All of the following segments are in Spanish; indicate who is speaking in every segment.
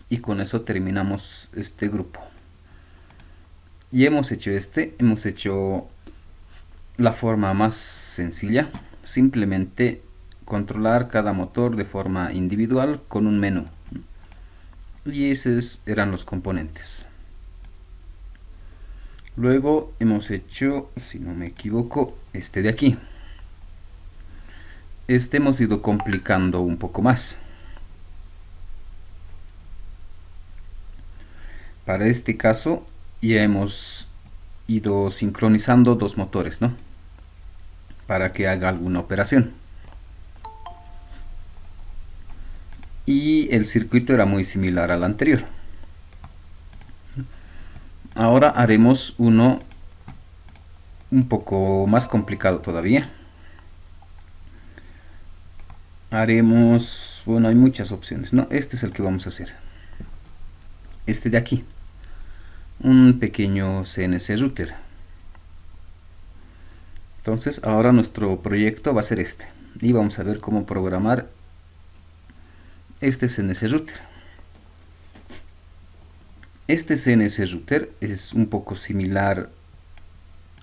Speaker 1: y con eso terminamos este grupo. Y hemos hecho la forma más sencilla, simplemente controlar cada motor de forma individual con un menú. Y esos eran los componentes. Luego hemos hecho, si no me equivoco, este de aquí. Este hemos ido complicando un poco más. Para este caso ya hemos ido sincronizando dos motores, ¿no? Para que haga alguna operación. Y el circuito era muy similar al anterior. Ahora haremos uno un poco más complicado todavía. Haremos, bueno, hay muchas opciones, ¿no? Este es el que vamos a hacer. Este de aquí. Un pequeño CNC router. Entonces ahora nuestro proyecto va a ser este. Y vamos a ver cómo programar este CNC router. Este CNC router es un poco similar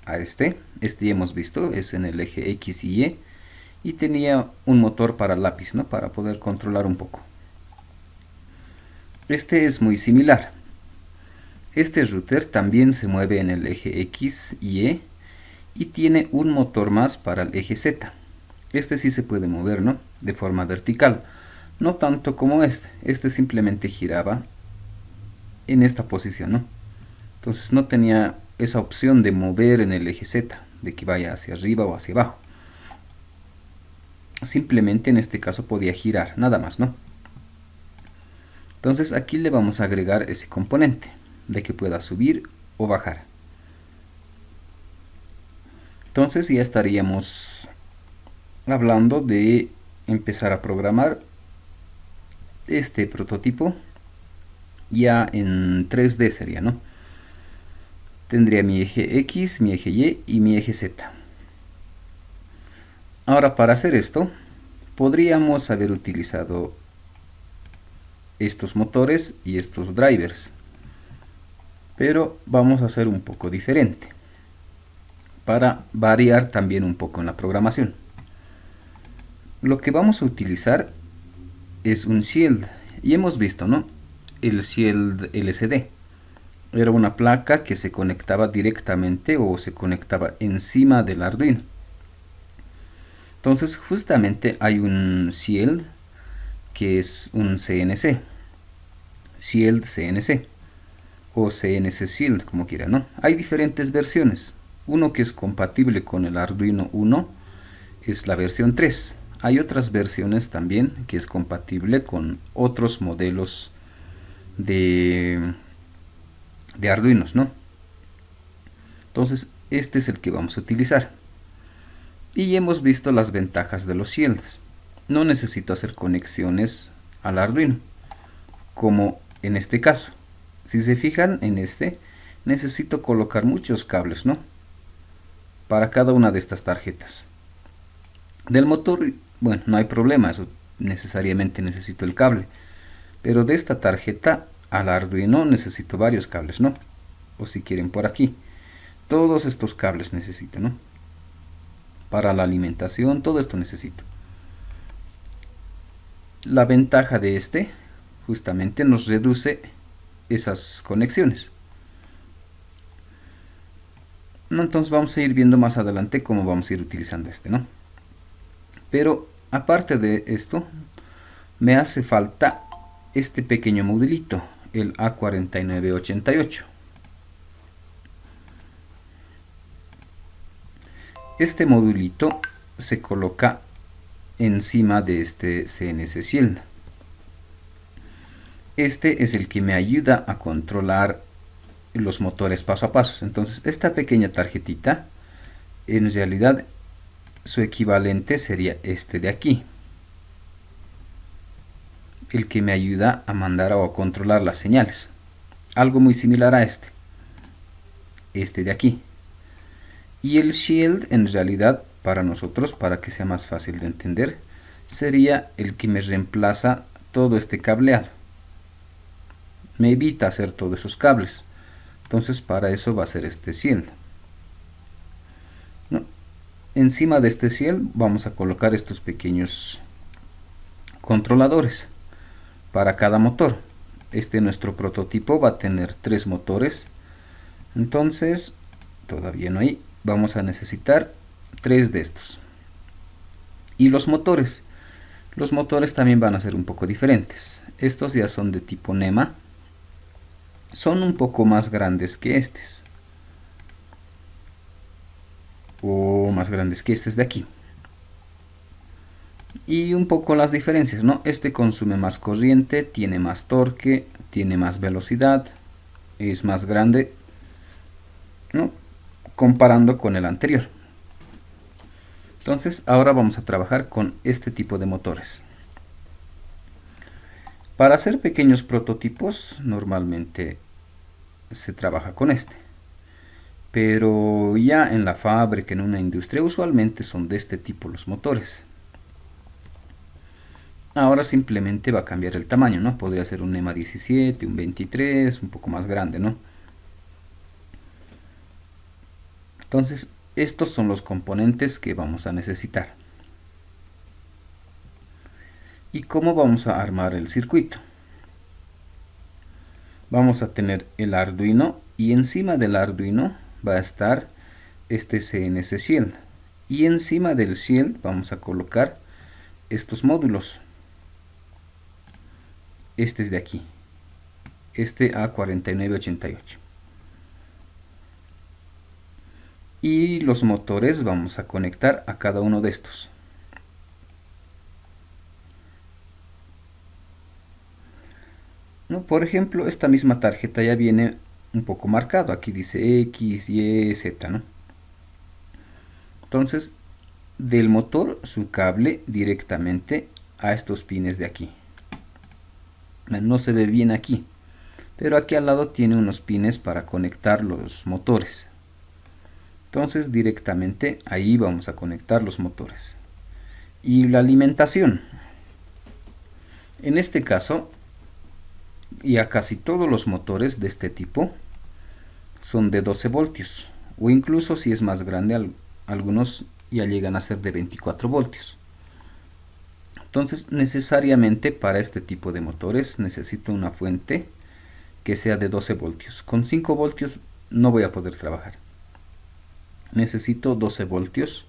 Speaker 1: a este. Este ya hemos visto, es en el eje X y Y. Y tenía un motor para lápiz, ¿no? Para poder controlar un poco. Este es muy similar. Este router también se mueve en el eje X y Y tiene un motor más para el eje Z. Este sí se puede mover, ¿no? De forma vertical. No tanto como este. Este simplemente giraba en esta posición, ¿no? Entonces no tenía esa opción de mover en el eje Z, de que vaya hacia arriba o hacia abajo. Simplemente en este caso podía girar, nada más, ¿no? Entonces aquí le vamos a agregar ese componente, de que pueda subir o bajar. Entonces ya estaríamos hablando de empezar a programar este prototipo ya en 3D sería, ¿no? Tendría mi eje X, mi eje Y y mi eje Z. Ahora para hacer esto podríamos haber utilizado estos motores y estos drivers, pero vamos a hacer un poco diferente para variar también un poco en la programación. Lo que vamos a utilizar es un shield y hemos visto, ¿no? El shield LCD era una placa que se conectaba directamente o se conectaba encima del Arduino. Entonces justamente hay un shield que es un CNC, shield CNC o CNC shield, como quieran, ¿no? Hay diferentes versiones. Uno que es compatible con el Arduino 1 es la versión 3. Hay otras versiones también que es compatible con otros modelos de Arduinos, ¿no? Entonces este es el que vamos a utilizar. Y hemos visto las ventajas de los shields. No necesito hacer conexiones al Arduino, como en este caso. Si se fijan en este, necesito colocar muchos cables, ¿no? Para cada una de estas tarjetas. Del motor, bueno, no hay problema, eso necesariamente necesito el cable. Pero de esta tarjeta al Arduino necesito varios cables, ¿no? O si quieren por aquí. Todos estos cables necesito, ¿no? Para la alimentación, todo esto necesito. La ventaja de este, justamente nos reduce esas conexiones. Entonces vamos a ir viendo más adelante cómo vamos a ir utilizando este, ¿no? Pero aparte de esto, me hace falta este pequeño modulito, el A4988. Este modulito se coloca encima de este CNC Shield. Este es el que me ayuda a controlar los motores paso a paso. Entonces esta pequeña tarjetita, en realidad su equivalente sería este de aquí, el que me ayuda a mandar o a controlar las señales. Algo muy similar a este de aquí. Y el shield, en realidad, para nosotros, para que sea más fácil de entender, sería el que me reemplaza todo este cableado. me evita hacer todos esos cables. Entonces para eso va a ser este shield. ¿No? Encima de este shield vamos a colocar estos pequeños controladores para cada motor. Nuestro prototipo va a tener 3 motores. Entonces, todavía no hay. Vamos a necesitar 3 de estos. Y los motores. Los motores también van a ser un poco diferentes. Estos ya son de tipo NEMA. Son un poco más grandes que estos. O más grandes que estos de aquí. Y un poco las diferencias, ¿no? Este consume más corriente, tiene más torque, tiene más velocidad, es más grande, ¿no? Comparando con el anterior. Entonces ahora vamos a trabajar con este tipo de motores. Para hacer pequeños prototipos normalmente se trabaja con este. Pero ya en la fábrica, en una industria, usualmente son de este tipo los motores. Ahora simplemente va a cambiar el tamaño, ¿no? Podría ser un NEMA 17, un 23, un poco más grande, ¿no? Entonces, estos son los componentes que vamos a necesitar. ¿Y cómo vamos a armar el circuito? Vamos a tener el Arduino y encima del Arduino va a estar este CNC Shield. Y encima del Shield vamos a colocar estos módulos. Este es de aquí, este A4988. Y los motores vamos a conectar a cada uno de estos. ¿No? Por ejemplo, esta misma tarjeta ya viene un poco marcado. Aquí dice X, Y, Z, ¿no? Entonces, del motor su cable directamente a estos pines de aquí. No se ve bien aquí, pero aquí al lado tiene unos pines para conectar los motores. Entonces directamente ahí vamos a conectar los motores. Y la alimentación. En este caso, ya casi todos los motores de este tipo son de 12 voltios. O incluso si es más grande, algunos ya llegan a ser de 24 voltios. Entonces necesariamente para este tipo de motores necesito una fuente que sea de 12 voltios. Con 5 voltios no voy a poder trabajar. Necesito 12 voltios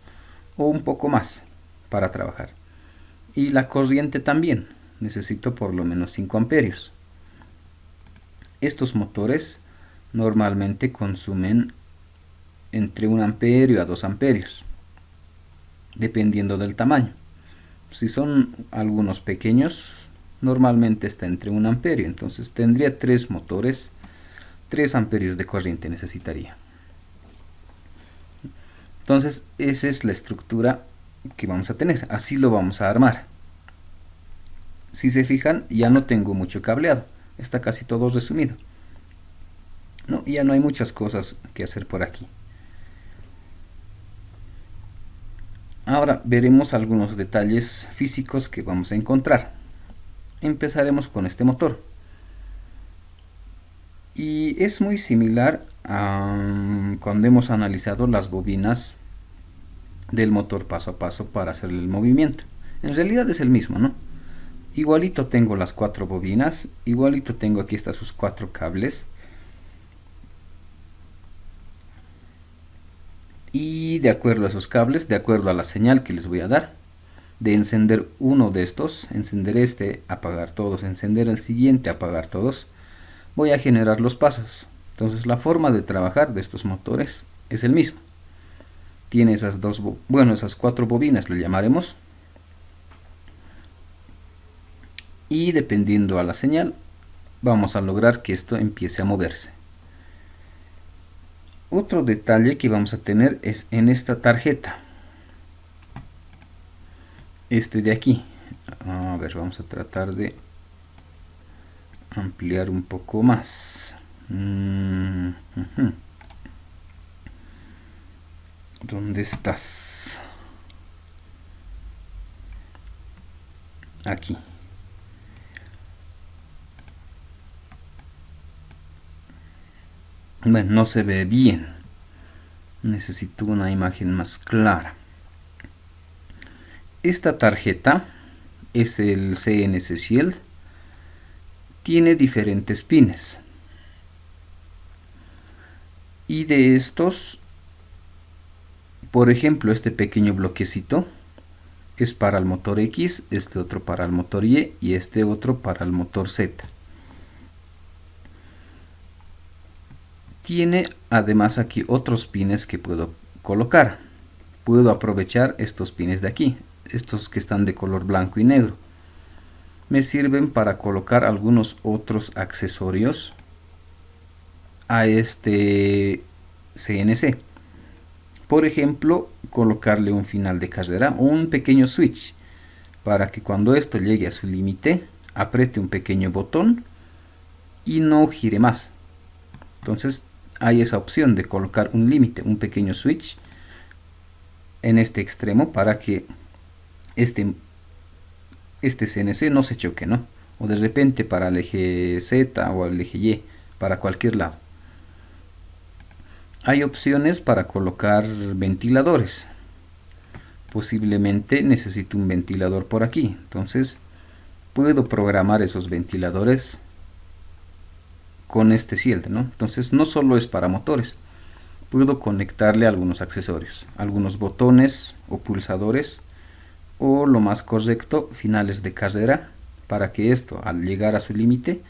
Speaker 1: o un poco más para trabajar. Y la corriente también. Necesito por lo menos 5 amperios. Estos motores normalmente consumen entre 1 amperio a 2 amperios. Dependiendo del tamaño. Si son algunos pequeños, normalmente está entre 1 amperio. Entonces tendría 3 motores, 3 amperios de corriente necesitaría. Entonces esa es la estructura que vamos a tener. Así lo vamos a armar. Si se fijan, ya no tengo mucho cableado. Está casi todo resumido. No, ya no hay muchas cosas que hacer por aquí. Ahora veremos algunos detalles físicos que vamos a encontrar. Empezaremos con este motor. Y es muy similar a cuando hemos analizado las bobinas del motor paso a paso para hacer el movimiento. En realidad es el mismo, ¿no? Igualito tengo las 4 bobinas, igualito tengo aquí están sus 4 cables. Y de acuerdo a esos cables, de acuerdo a la señal que les voy a dar, de encender uno de estos, encender este, apagar todos, encender el siguiente, apagar todos, voy a generar los pasos. Entonces la forma de trabajar de estos motores es el mismo. Tiene esas esas 4 bobinas, le llamaremos. Y dependiendo a la señal, vamos a lograr que esto empiece a moverse. Otro detalle que vamos a tener es en esta tarjeta. Este de aquí. A ver, vamos a tratar de ampliar un poco más. ¿Dónde estás? Aquí. Bueno, no se ve bien. Necesito una imagen más clara. Esta tarjeta es el CNC Shield. Tiene diferentes pines. Y de estos, por ejemplo, este pequeño bloquecito es para el motor X, este otro para el motor Y y este otro para el motor Z. Tiene además aquí otros pines que puedo colocar. Puedo aprovechar estos pines de aquí, estos que están de color blanco y negro. Me sirven para colocar algunos otros accesorios a este CNC. Por ejemplo, colocarle un final de carrera o un pequeño switch para que cuando esto llegue a su límite apriete un pequeño botón y no gire más. Entonces hay esa opción de colocar un límite, un pequeño switch en este extremo para que este CNC no se choque, ¿no? O de repente para el eje Z o el eje Y, para cualquier lado. Hay opciones para colocar ventiladores. Posiblemente necesito un ventilador por aquí. Entonces puedo programar esos ventiladores con este Shield, ¿no? Entonces no solo es para motores. Puedo conectarle algunos accesorios, algunos botones o pulsadores, o lo más correcto, finales de carrera, para que esto al llegar a su límite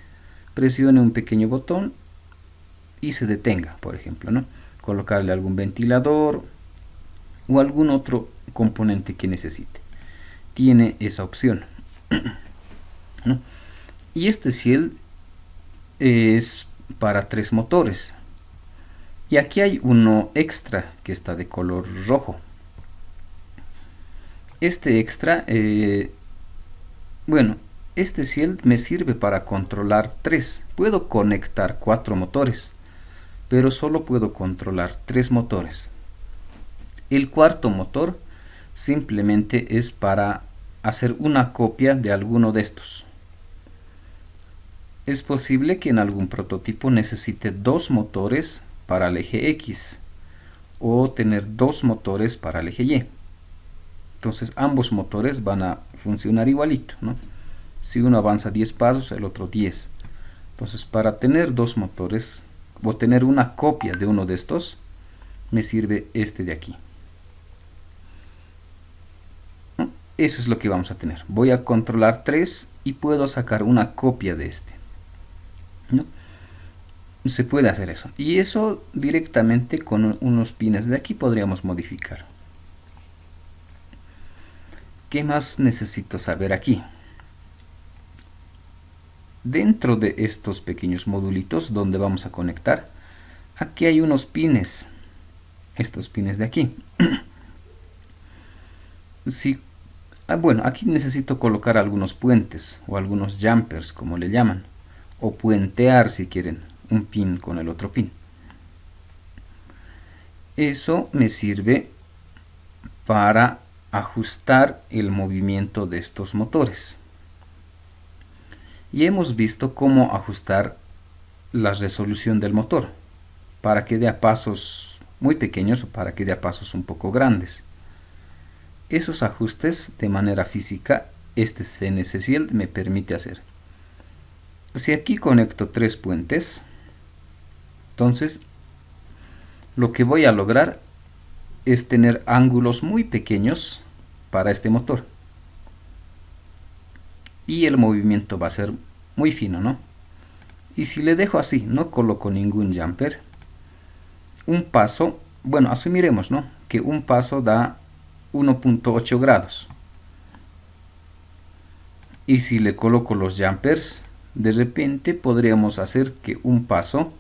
Speaker 1: presione un pequeño botón y se detenga, por ejemplo, ¿no? Colocarle algún ventilador o algún otro componente que necesite. Tiene esa opción, ¿no? Y este Shield es para 3 motores. Y aquí hay uno extra que está de color rojo. Este extra, bueno, este Shield me sirve para controlar 3. Puedo conectar 4 motores, pero solo puedo controlar 3 motores. El cuarto motor simplemente es para hacer una copia de alguno de estos. Es posible que en algún prototipo necesite 2 motores para el eje X o tener 2 motores para el eje Y. Entonces ambos motores van a funcionar igualito, ¿no? Si uno avanza 10 pasos, el otro 10. Entonces para tener 2 motores o tener una copia de uno de estos, me sirve este de aquí. ¿No? Eso es lo que vamos a tener. Voy a controlar 3 y puedo sacar una copia de este, ¿no? Se puede hacer eso. Y eso directamente con unos pines de aquí podríamos modificar. ¿Qué más necesito saber aquí? Dentro de estos pequeños modulitos donde vamos a conectar, aquí hay unos pines. Estos pines de aquí. Bueno, aquí necesito colocar algunos puentes o algunos jumpers, como le llaman. O puentear si quieren un pin con el otro pin. Eso me sirve para ajustar el movimiento de estos motores. Y hemos visto cómo ajustar la resolución del motor para que dé a pasos muy pequeños o para que dé a pasos un poco grandes. Esos ajustes de manera física este CNC Shield me permite hacer. Si aquí conecto 3 puentes, entonces lo que voy a lograr es tener ángulos muy pequeños para este motor. Y el movimiento va a ser muy fino, ¿no? Y si le dejo así, no coloco ningún jumper, un paso, bueno, asumiremos, ¿no?, que un paso da 1.8 grados. Y si le coloco los jumpers, de repente podríamos hacer que un paso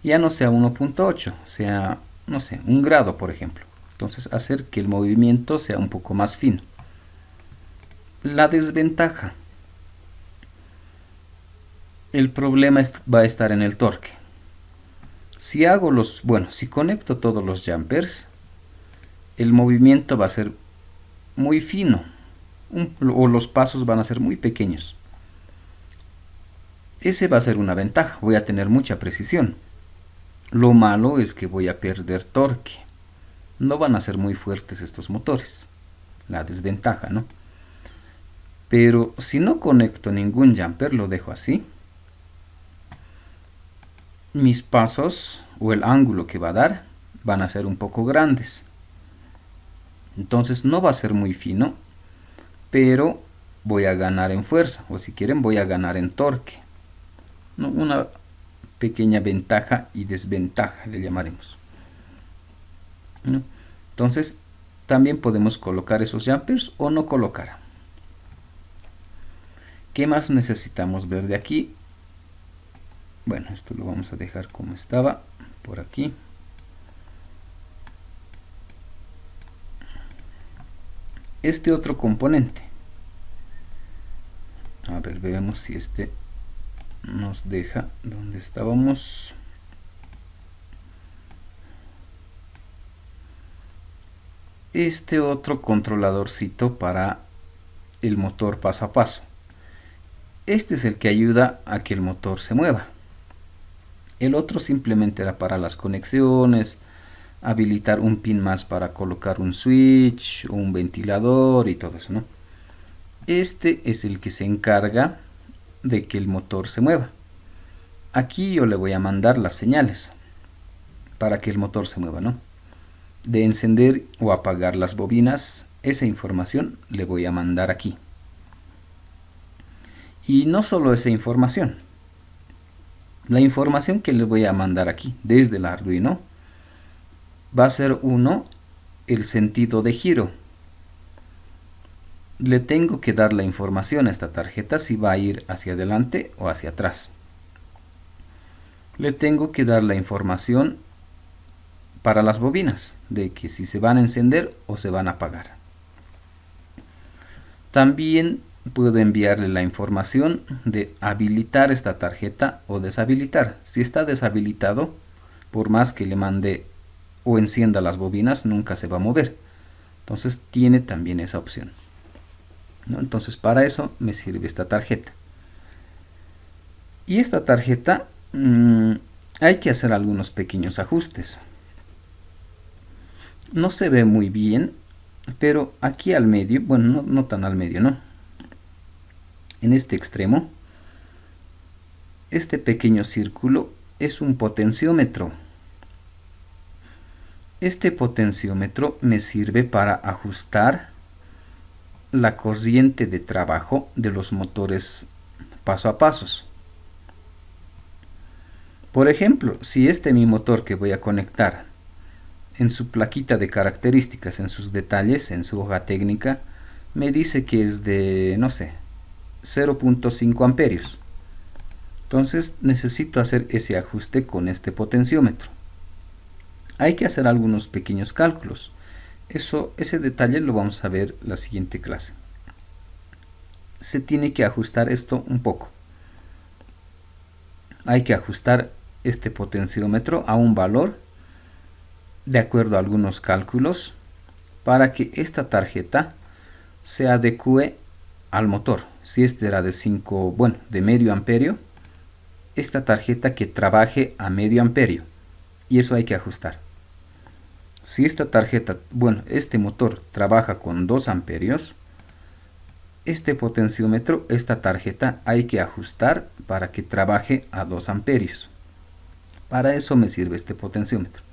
Speaker 1: ya no sea 1.8, sea, no sé, 1 grado, por ejemplo. Entonces hacer que el movimiento sea un poco más fino. La desventaja. El problema va a estar en el torque. Si hago si conecto todos los jumpers, el movimiento va a ser muy fino, o los pasos van a ser muy pequeños. Ese va a ser una ventaja, voy a tener mucha precisión. Lo malo es que voy a perder torque. No van a ser muy fuertes estos motores. La desventaja, ¿no? Pero si no conecto ningún jumper, lo dejo así, mis pasos o el ángulo que va a dar van a ser un poco grandes. Entonces no va a ser muy fino, pero voy a ganar en fuerza, o si quieren voy a ganar en torque, ¿no? Una pequeña ventaja y desventaja le llamaremos, ¿no? Entonces también podemos colocar esos jumpers o no colocar. ¿Qué más necesitamos ver de aquí? Bueno, esto lo vamos a dejar como estaba por aquí. Este otro componente, a ver, veremos si este nos deja donde estábamos. Este otro controladorcito para el motor paso a paso. Este es el que ayuda a que el motor se mueva. El otro simplemente era para las conexiones, habilitar un pin más para colocar un switch, un ventilador y todo eso, ¿no? Este es el que se encarga de que el motor se mueva. Aquí yo le voy a mandar las señales para que el motor se mueva, ¿no? De encender o apagar las bobinas, esa información le voy a mandar aquí. Y no solo esa información, la información que le voy a mandar aquí desde el Arduino va a ser el sentido de giro. Le tengo que dar la información a esta tarjeta si va a ir hacia adelante o hacia atrás. Le tengo que dar la información para las bobinas de que si se van a encender o se van a apagar. También puedo enviarle la información de habilitar esta tarjeta o deshabilitar. Si está deshabilitado, por más que le mande o encienda las bobinas, nunca se va a mover. Entonces tiene también esa opción, ¿no? Entonces para eso me sirve esta tarjeta. Y esta tarjeta hay que hacer algunos pequeños ajustes. No se ve muy bien, pero aquí al medio, bueno, no tan al medio, ¿no? En este extremo, este pequeño círculo es un potenciómetro. Este potenciómetro me sirve para ajustar la corriente de trabajo de los motores paso a pasos. Por ejemplo, si este es mi motor que voy a conectar, en su plaquita de características, en sus detalles, en su hoja técnica, me dice que es de, no sé, 0.5 amperios. Entonces necesito hacer ese ajuste con este potenciómetro. Hay que hacer algunos pequeños cálculos. Ese detalle lo vamos a ver la siguiente clase. Se tiene que ajustar esto un poco. Hay que ajustar este potenciómetro a un valor de acuerdo a algunos cálculos para que esta tarjeta se adecue al motor. Si este era de de medio amperio, esta tarjeta que trabaje a medio amperio, y eso hay que ajustar. Si esta tarjeta, este motor trabaja con 2 amperios, este potenciómetro, esta tarjeta hay que ajustar para que trabaje a 2 amperios. Para eso me sirve este potenciómetro.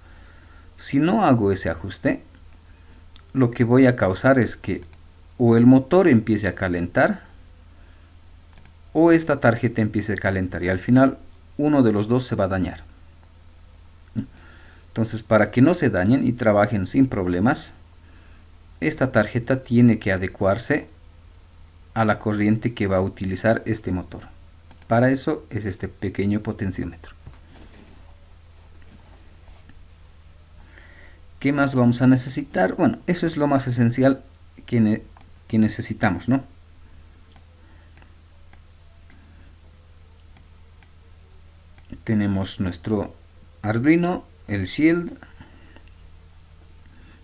Speaker 1: Si no hago ese ajuste, lo que voy a causar es que o el motor empiece a calentar o esta tarjeta empiece a calentar y al final uno de los dos se va a dañar. Entonces, para que no se dañen y trabajen sin problemas, esta tarjeta tiene que adecuarse a la corriente que va a utilizar este motor. Para eso es este pequeño potenciómetro. ¿Qué más vamos a necesitar? Bueno, eso es lo más esencial que necesitamos, ¿no? Tenemos nuestro Arduino, el Shield,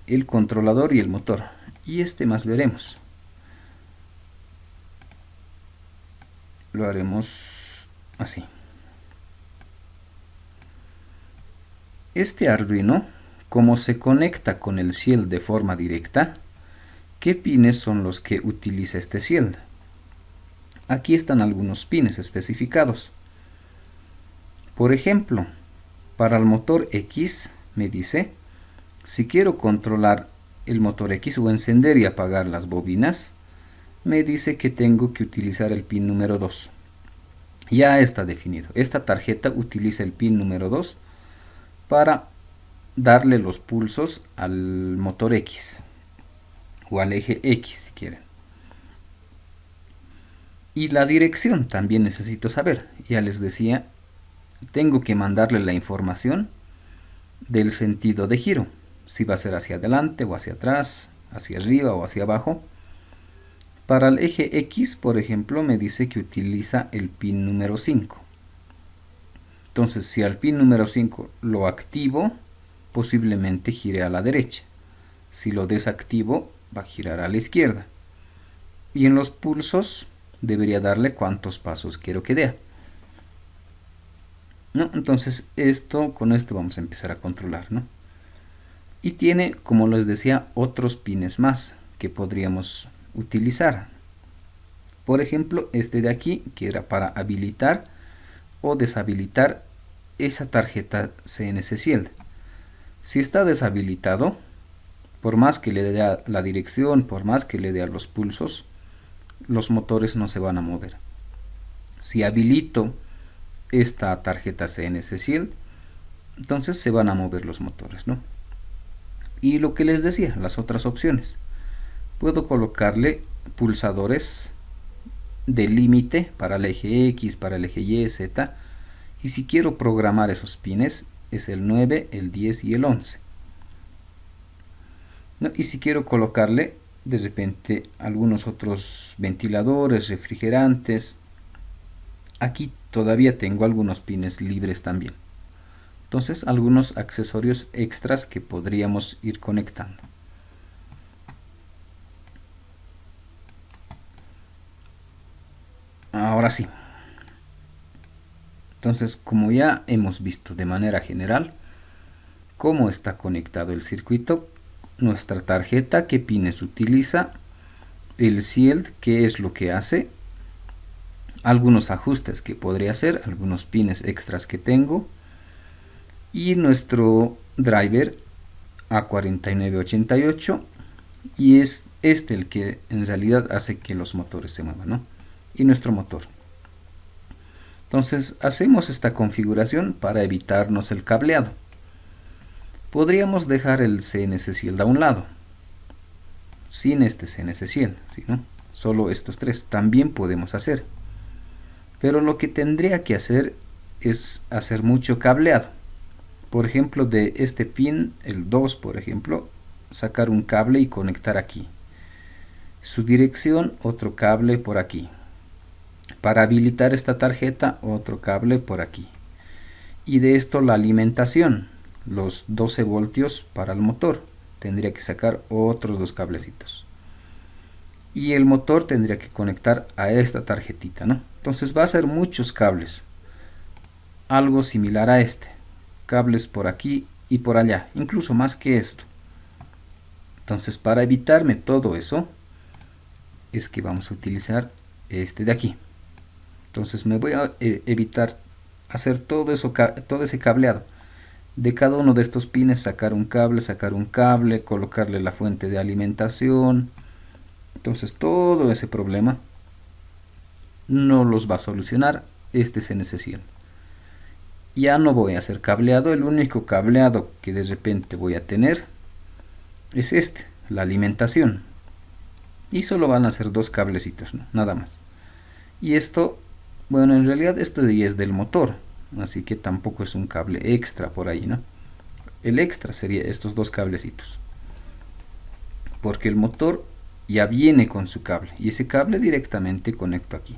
Speaker 1: el controlador y el motor. Y este más veremos. Lo haremos así. Este Arduino, como se conecta con el Shield de forma directa, ¿qué pines son los que utiliza este Shield? Aquí están algunos pines especificados. Por ejemplo, para el motor X me dice, si quiero controlar el motor X o encender y apagar las bobinas, me dice que tengo que utilizar el pin número 2. Ya está definido. Esta tarjeta utiliza el pin número 2 para darle los pulsos al motor X o al eje X si quieren. Y la dirección también necesito saber. Ya les decía, tengo que mandarle la información del sentido de giro. Si va a ser hacia adelante o hacia atrás, hacia arriba o hacia abajo. Para el eje X, por ejemplo, me dice que utiliza el pin número 5. Entonces, si al pin número 5 lo activo, posiblemente gire a la derecha. Si lo desactivo, va a girar a la izquierda. Y en los pulsos debería darle cuántos pasos quiero que dé. ¿No? Entonces, con esto vamos a empezar a controlar, ¿no? Y tiene, como les decía, otros pines más que podríamos utilizar. Por ejemplo, este de aquí, que era para habilitar o deshabilitar esa tarjeta CNC Shield. Si está deshabilitado, por más que le dé a la dirección, por más que le dé a los pulsos, los motores no se van a mover. Si habilito esta tarjeta CNC Shield, entonces se van a mover los motores, ¿no? Y lo que les decía, las otras opciones. Puedo colocarle pulsadores de límite para el eje X, para el eje Y, Z. Y si quiero programar esos pines, es el 9, el 10 y el 11. ¿No? Y si quiero colocarle de repente algunos otros ventiladores, refrigerantes, aquí todavía tengo algunos pines libres también. Entonces, algunos accesorios extras que podríamos ir conectando. Ahora sí. Entonces, como ya hemos visto de manera general cómo está conectado el circuito, nuestra tarjeta, qué pines utiliza, el Shield, qué es lo que hace, algunos ajustes que podría hacer, algunos pines extras que tengo, y nuestro driver A4988, y es este el que en realidad hace que los motores se muevan, ¿no? Y nuestro motor. Entonces hacemos esta configuración para evitarnos el cableado. Podríamos dejar el CNC Shield a un lado, sin este CNC Shield, ¿sí, no? Solo estos tres también podemos hacer. Pero lo que tendría que hacer es hacer mucho cableado. Por ejemplo, de este pin, el 2, por ejemplo, sacar un cable y conectar aquí. Su dirección, otro cable por aquí. Para habilitar esta tarjeta, otro cable por aquí. Y de esto la alimentación, los 12 voltios para el motor. Tendría que sacar otros dos cablecitos. Y el motor tendría que conectar a esta tarjetita, ¿no? Entonces va a ser muchos cables. Algo similar a este. Cables por aquí y por allá, incluso más que esto. Entonces, para evitarme todo eso, es que vamos a utilizar este de aquí. Entonces me voy a evitar hacer todo ese cableado. De cada uno de estos pines sacar un cable, colocarle la fuente de alimentación. Entonces todo ese problema no los va a solucionar este CNC Shield. Ya no voy a hacer cableado, el único cableado que de repente voy a tener es este, la alimentación. Y solo van a ser dos cablecitos, ¿no? Nada más. Y esto, bueno, en realidad esto ya es del motor, así que tampoco es un cable extra por ahí, ¿no? El extra sería estos dos cablecitos. Porque el motor ya viene con su cable y ese cable directamente conecto aquí.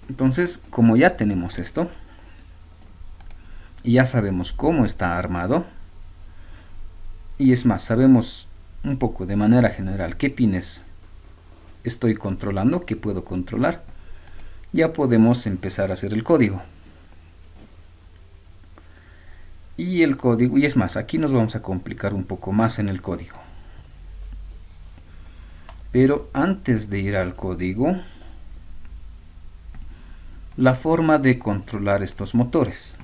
Speaker 1: Entonces, como ya tenemos esto y ya sabemos cómo está armado, y es más, sabemos un poco de manera general qué pines estoy controlando, qué puedo controlar, ya podemos empezar a hacer el código. Y el código, y es más, aquí nos vamos a complicar un poco más en el código. Pero antes de ir al código, la forma de controlar estos motores.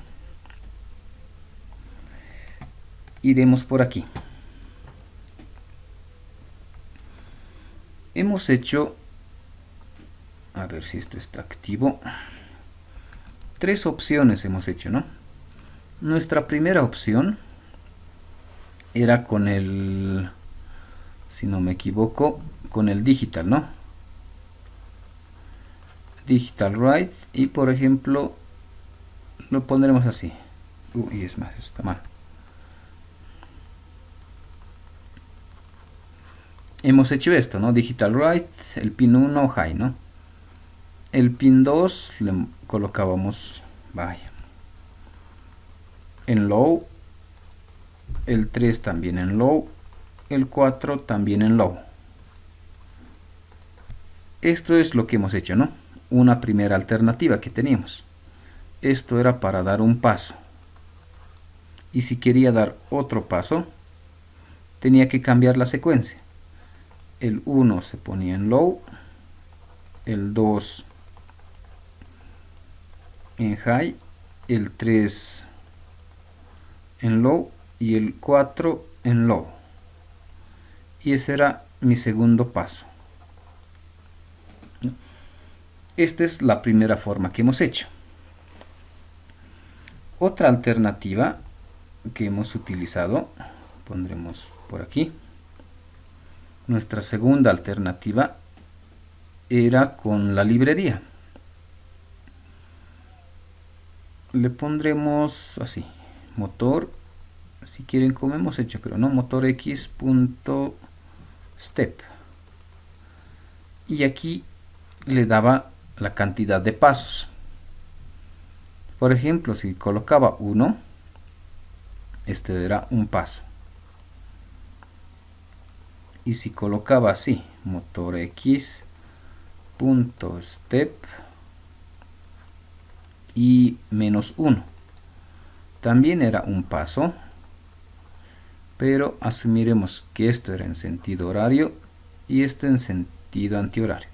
Speaker 1: Iremos por aquí. Hemos hecho, a ver si esto está activo, 3 opciones hemos hecho, ¿no? Nuestra primera opción era con el, si no me equivoco, con el digital, ¿no? Digital write, y por ejemplo lo pondremos así. Y es más, está mal. Hemos hecho esto, ¿no? Digital write, el pin 1 high, ¿no? El pin 2 le colocábamos, vaya, en low, el 3 también en low, el 4 también en low. Esto es lo que hemos hecho, ¿no? Una primera alternativa que teníamos. Esto era para dar un paso. Y si quería dar otro paso, tenía que cambiar la secuencia. El 1 se ponía en low, el 2 en high, el 3 en low y el 4 en low. Y ese era mi segundo paso. Esta es la primera forma que hemos hecho. Otra alternativa que hemos utilizado, pondremos por aquí. Nuestra segunda alternativa era con la librería. Le pondremos así, motor, si quieren como hemos hecho, creo, ¿no? Motor x.step. Y aquí le daba la cantidad de pasos. Por ejemplo, si colocaba 1, este era un paso. Y si colocaba así, motor x.step y -1, también era un paso, pero asumiremos que esto era en sentido horario y esto en sentido antihorario.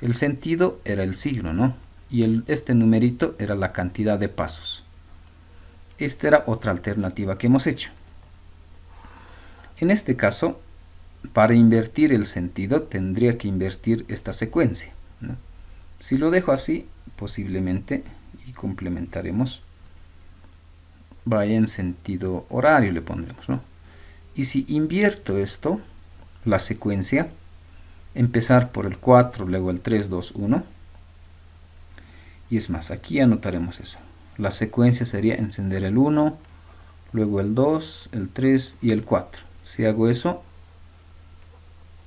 Speaker 1: El sentido era el signo, ¿no? Y este numerito era la cantidad de pasos. Esta era otra alternativa que hemos hecho. En este caso, para invertir el sentido, tendría que invertir esta secuencia, ¿no? Si lo dejo así, posiblemente, y complementaremos, vaya en sentido horario, le pondremos, ¿no? Y si invierto esto, la secuencia, empezar por el 4, luego el 3, 2, 1, y es más, aquí anotaremos eso. La secuencia sería encender el 1, luego el 2, el 3 y el 4. Si hago eso,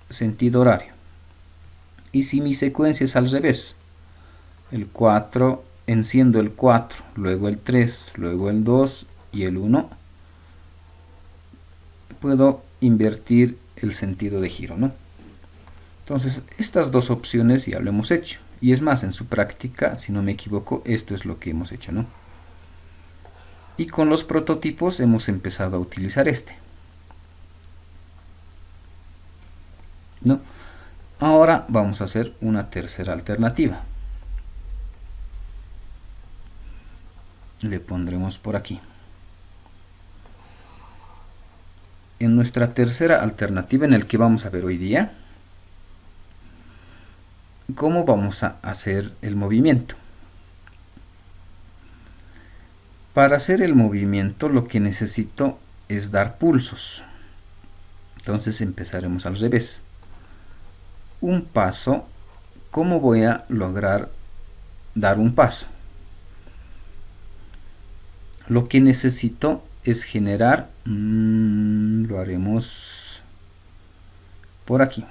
Speaker 1: sentido horario. Y si mi secuencia es al revés, el 4, enciendo el 4, luego el 3, luego el 2 y el 1, puedo invertir el sentido de giro, ¿no? Entonces, estas dos opciones ya lo hemos hecho. Y es más, en su práctica, si no me equivoco, esto es lo que hemos hecho, ¿no? Y con los prototipos hemos empezado a utilizar este, ¿no? Ahora vamos a hacer una tercera alternativa. Le pondremos por aquí. En nuestra tercera alternativa, en el que vamos a ver hoy día, ¿cómo vamos a hacer el movimiento? Para hacer el movimiento lo que necesito es dar pulsos. Entonces empezaremos al revés. Un paso, ¿cómo voy a lograr dar un paso? Lo que necesito es generar, lo haremos por aquí.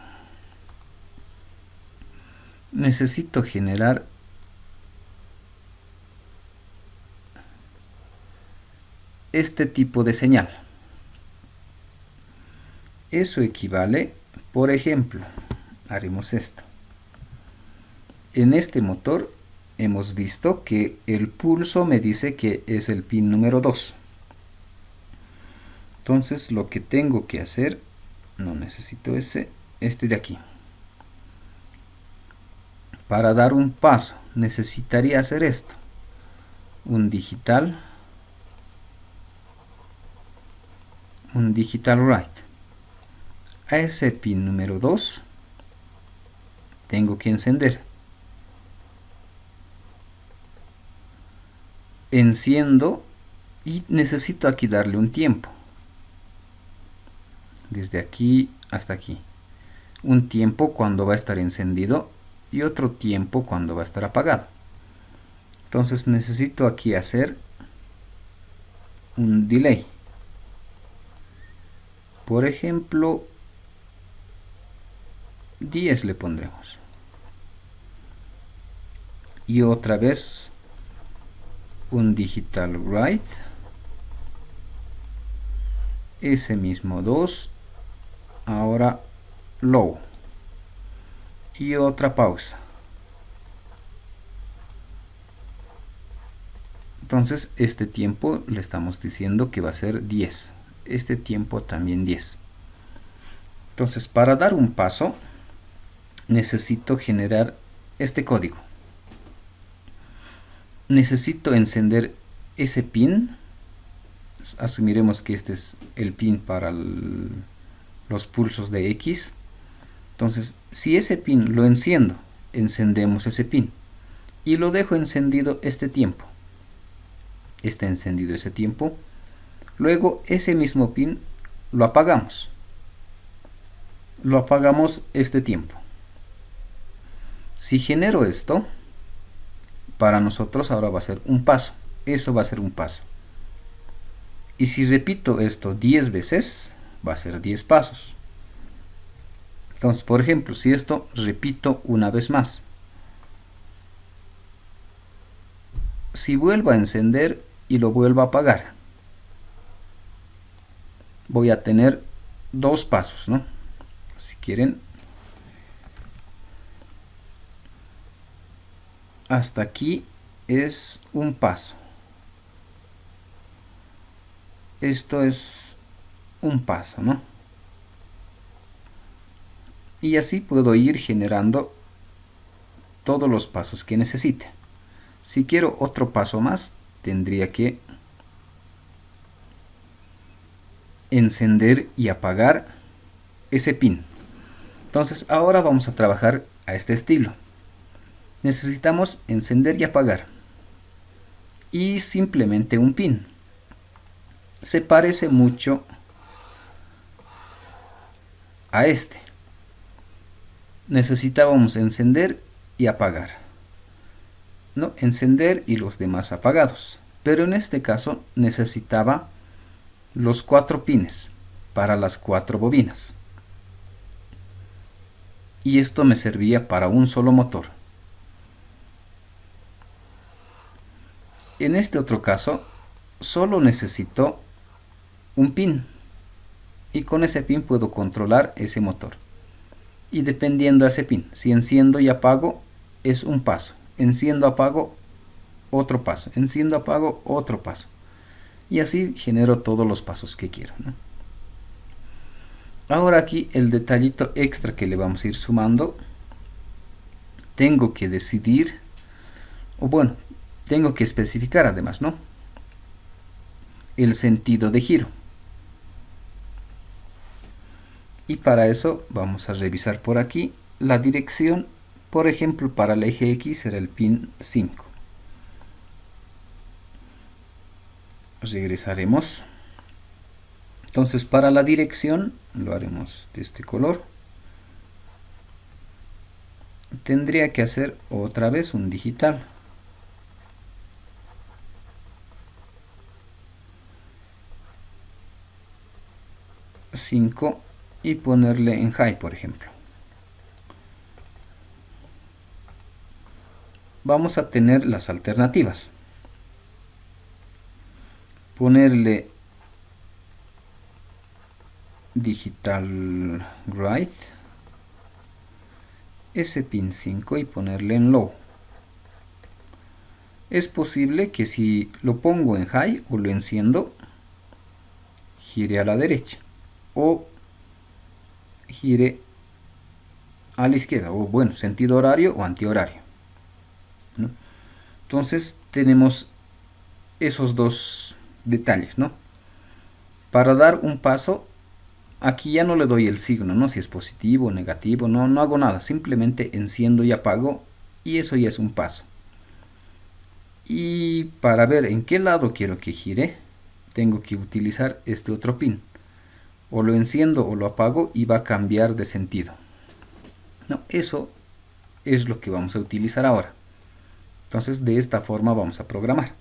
Speaker 1: Necesito generar este tipo de señal. Eso equivale, por ejemplo, haremos esto. En este motor hemos visto que el pulso me dice que es el pin número 2. Entonces lo que tengo que hacer, no necesito este de aquí. Para dar un paso necesitaría hacer esto. Un digital write. A ese pin número 2 tengo que encender. Enciendo y necesito aquí darle un tiempo. Desde aquí hasta aquí. Un tiempo cuando va a estar encendido y otro tiempo cuando va a estar apagado. Entonces necesito aquí hacer un delay. Por ejemplo, 10 le pondremos. Y otra vez un digital write. Ese mismo 2. Ahora low. Y otra pausa. Entonces este tiempo le estamos diciendo que va a ser 10. Este tiempo también 10. Entonces para dar un paso necesito generar este código. Necesito encender ese pin. Asumiremos que este es el pin para los pulsos de X. Entonces si ese pin lo enciendo, encendemos ese pin y lo dejo encendido este tiempo. Está encendido ese tiempo. Luego ese mismo pin lo apagamos. Lo apagamos este tiempo. Si genero esto, para nosotros ahora va a ser un paso. Eso va a ser un paso. Y si repito esto 10 veces, va a ser 10 pasos. Entonces, por ejemplo, si esto repito una vez más. Si vuelvo a encender y lo vuelvo a apagar, voy a tener 2 pasos, ¿no? Si quieren, hasta aquí es un paso. Esto es un paso, ¿no? Y así puedo ir generando todos los pasos que necesite. Si quiero otro paso más, tendría que encender y apagar ese pin. Entonces ahora vamos a trabajar a este estilo. Necesitamos encender y apagar. Y simplemente un pin. Se parece mucho a este. Necesitábamos encender y apagar. ¿No? Encender y los demás apagados. Pero en este caso necesitaba los 4 pines para las 4 bobinas. Y esto me servía para un solo motor. En este otro caso, solo necesito un pin. Y con ese pin puedo controlar ese motor. Y dependiendo de ese pin, si enciendo y apago, es un paso. Enciendo, apago, otro paso. Enciendo, apago, otro paso. Y así genero todos los pasos que quiero, ¿no? Ahora aquí el detallito extra que le vamos a ir sumando. Tengo que decidir, o bueno, tengo que especificar además, ¿no? El sentido de giro. Y para eso vamos a revisar por aquí la dirección. Por ejemplo, para el eje X será el pin 5. Regresaremos. Entonces para la dirección lo haremos de este color. Tendría que hacer otra vez un digital. Y ponerle en high, por ejemplo. Vamos a tener las alternativas. Ponerle digital write, ese pin 5 y ponerle en low. Es posible que si lo pongo en high o lo enciendo, gire a la derecha o gire a la izquierda, o bueno, sentido horario o antihorario, ¿no? Entonces tenemos esos dos detalles, ¿no? Para dar un paso, aquí ya no le doy el signo, ¿no? Si es positivo o negativo, no hago nada, simplemente enciendo y apago y eso ya es un paso. Y para ver en qué lado quiero que gire, tengo que utilizar este otro pin. O lo enciendo o lo apago y va a cambiar de sentido. No, eso es lo que vamos a utilizar ahora. Entonces de esta forma vamos a programar.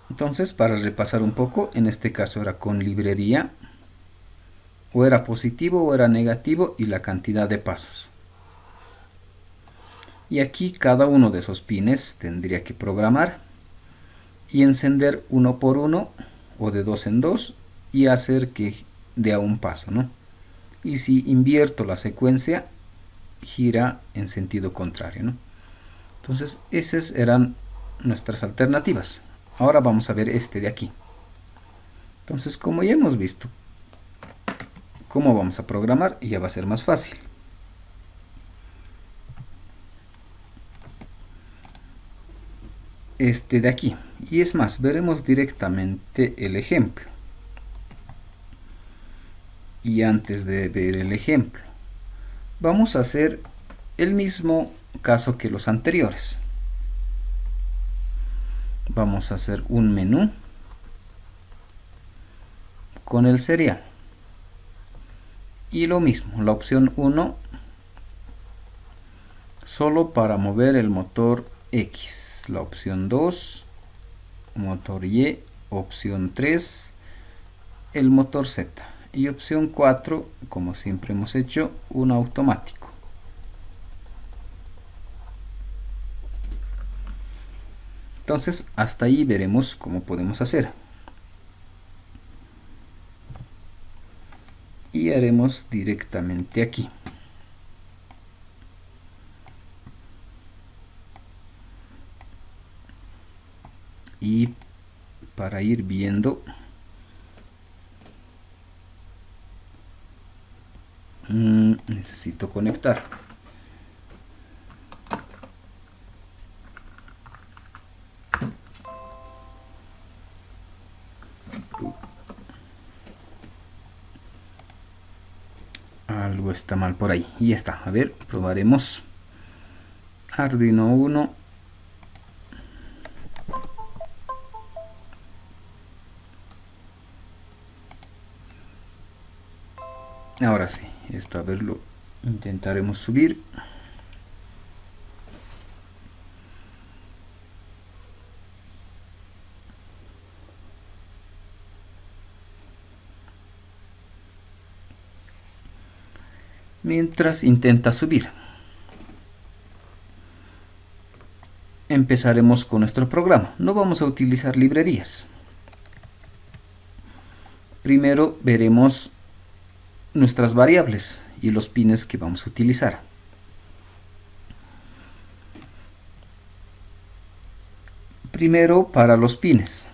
Speaker 1: Entonces, para repasar un poco, en este caso era con librería, o era positivo o era negativo y la cantidad de pasos. Y aquí cada uno de esos pines tendría que programar y encender uno por uno o de dos en dos y hacer que dé a un paso, ¿no? Y si invierto la secuencia, gira en sentido contrario, ¿no? Entonces, esas eran nuestras alternativas. Ahora vamos a ver este de aquí. Entonces, como ya hemos visto cómo vamos a programar, ya va a ser más fácil. Este de aquí. Y es más, veremos directamente el ejemplo. Y antes de ver el ejemplo, vamos a hacer el mismo caso que los anteriores. Vamos a hacer un menú con el serial. Y lo mismo, la opción 1 solo para mover el motor X. La opción 2, motor Y. Opción 3, el motor Z. Y opción 4, como siempre hemos hecho, un automático. Entonces, hasta ahí veremos cómo podemos hacer. Y haremos directamente aquí. Y para ir viendo, necesito conectar. Algo está mal por ahí. Y ya está. A ver, probaremos. Arduino 1. Ahora sí, esto a verlo intentaremos subir. Mientras intenta subir, empezaremos con nuestro programa. No vamos a utilizar librerías. Primero veremos nuestras variables y los pines que vamos a utilizar. Primero para los pines.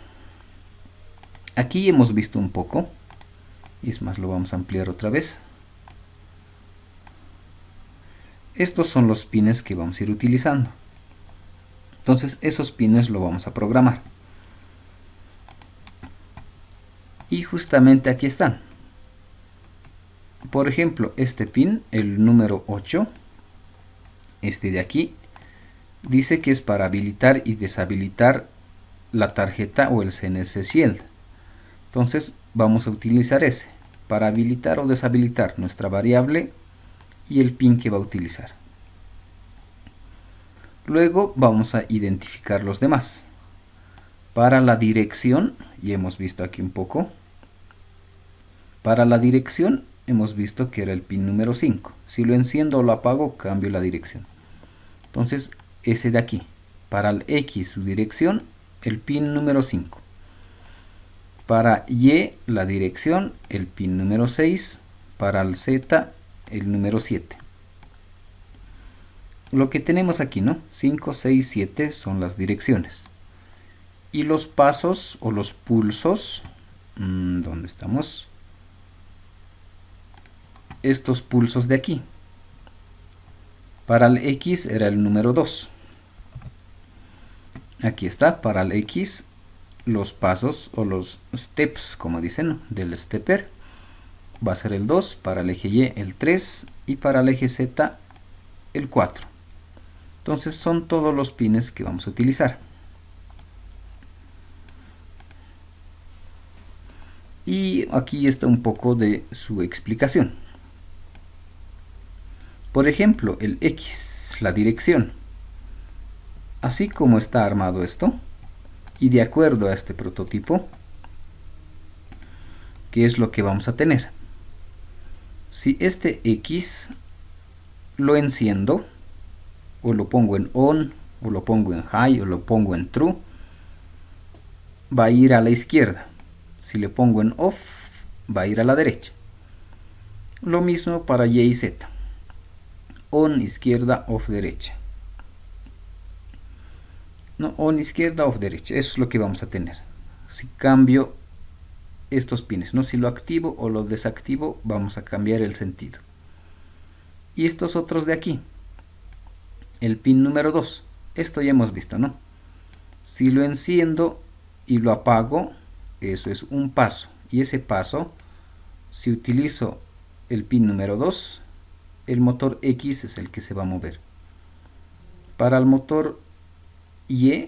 Speaker 1: Aquí hemos visto un poco, y es más, lo vamos a ampliar otra vez. Estos son los pines que vamos a ir utilizando. Entonces esos pines lo vamos a programar. Y justamente aquí están. Por ejemplo, este pin, el número 8, este de aquí, dice que es para habilitar y deshabilitar la tarjeta o el CNC Shield. Entonces vamos a utilizar ese para habilitar o deshabilitar nuestra variable y el pin que va a utilizar. Luego vamos a identificar los demás. Para la dirección, ya hemos visto aquí un poco. Para la dirección hemos visto que era el pin número 5. Si lo enciendo o lo apago, cambio la dirección. Entonces ese de aquí. Para el X su dirección, el pin número 5. Para Y la dirección, el pin número 6. Para el Z, el número 7. Lo que tenemos aquí, ¿no? 5, 6, 7 son las direcciones. Y los pasos o los pulsos, ¿dónde estamos? Estos pulsos de aquí. Para el X era el número 2. Aquí está, para el X, los pasos o los steps, como dicen, ¿no?, del stepper. Va a ser el 2, para el eje Y el 3 y para el eje Z el 4. Entonces son todos los pines que vamos a utilizar. Y aquí está un poco de su explicación. Por ejemplo, el X, la dirección. Así como está armado esto, y de acuerdo a este prototipo, ¿qué es lo que vamos a tener? Si este X lo enciendo, o lo pongo en on, o lo pongo en high, o lo pongo en true, va a ir a la izquierda. Si le pongo en off, va a ir a la derecha. Lo mismo para Y y Z. On izquierda, off derecha. No, on izquierda, off derecha. Eso es lo que vamos a tener. Si cambio estos pines, ¿no? Si lo activo o lo desactivo, vamos a cambiar el sentido. Y estos otros de aquí. El pin número 2. Esto ya hemos visto, ¿no? Si lo enciendo y lo apago, eso es un paso. Y ese paso, si utilizo el pin número 2, el motor X es el que se va a mover. Para el motor Y,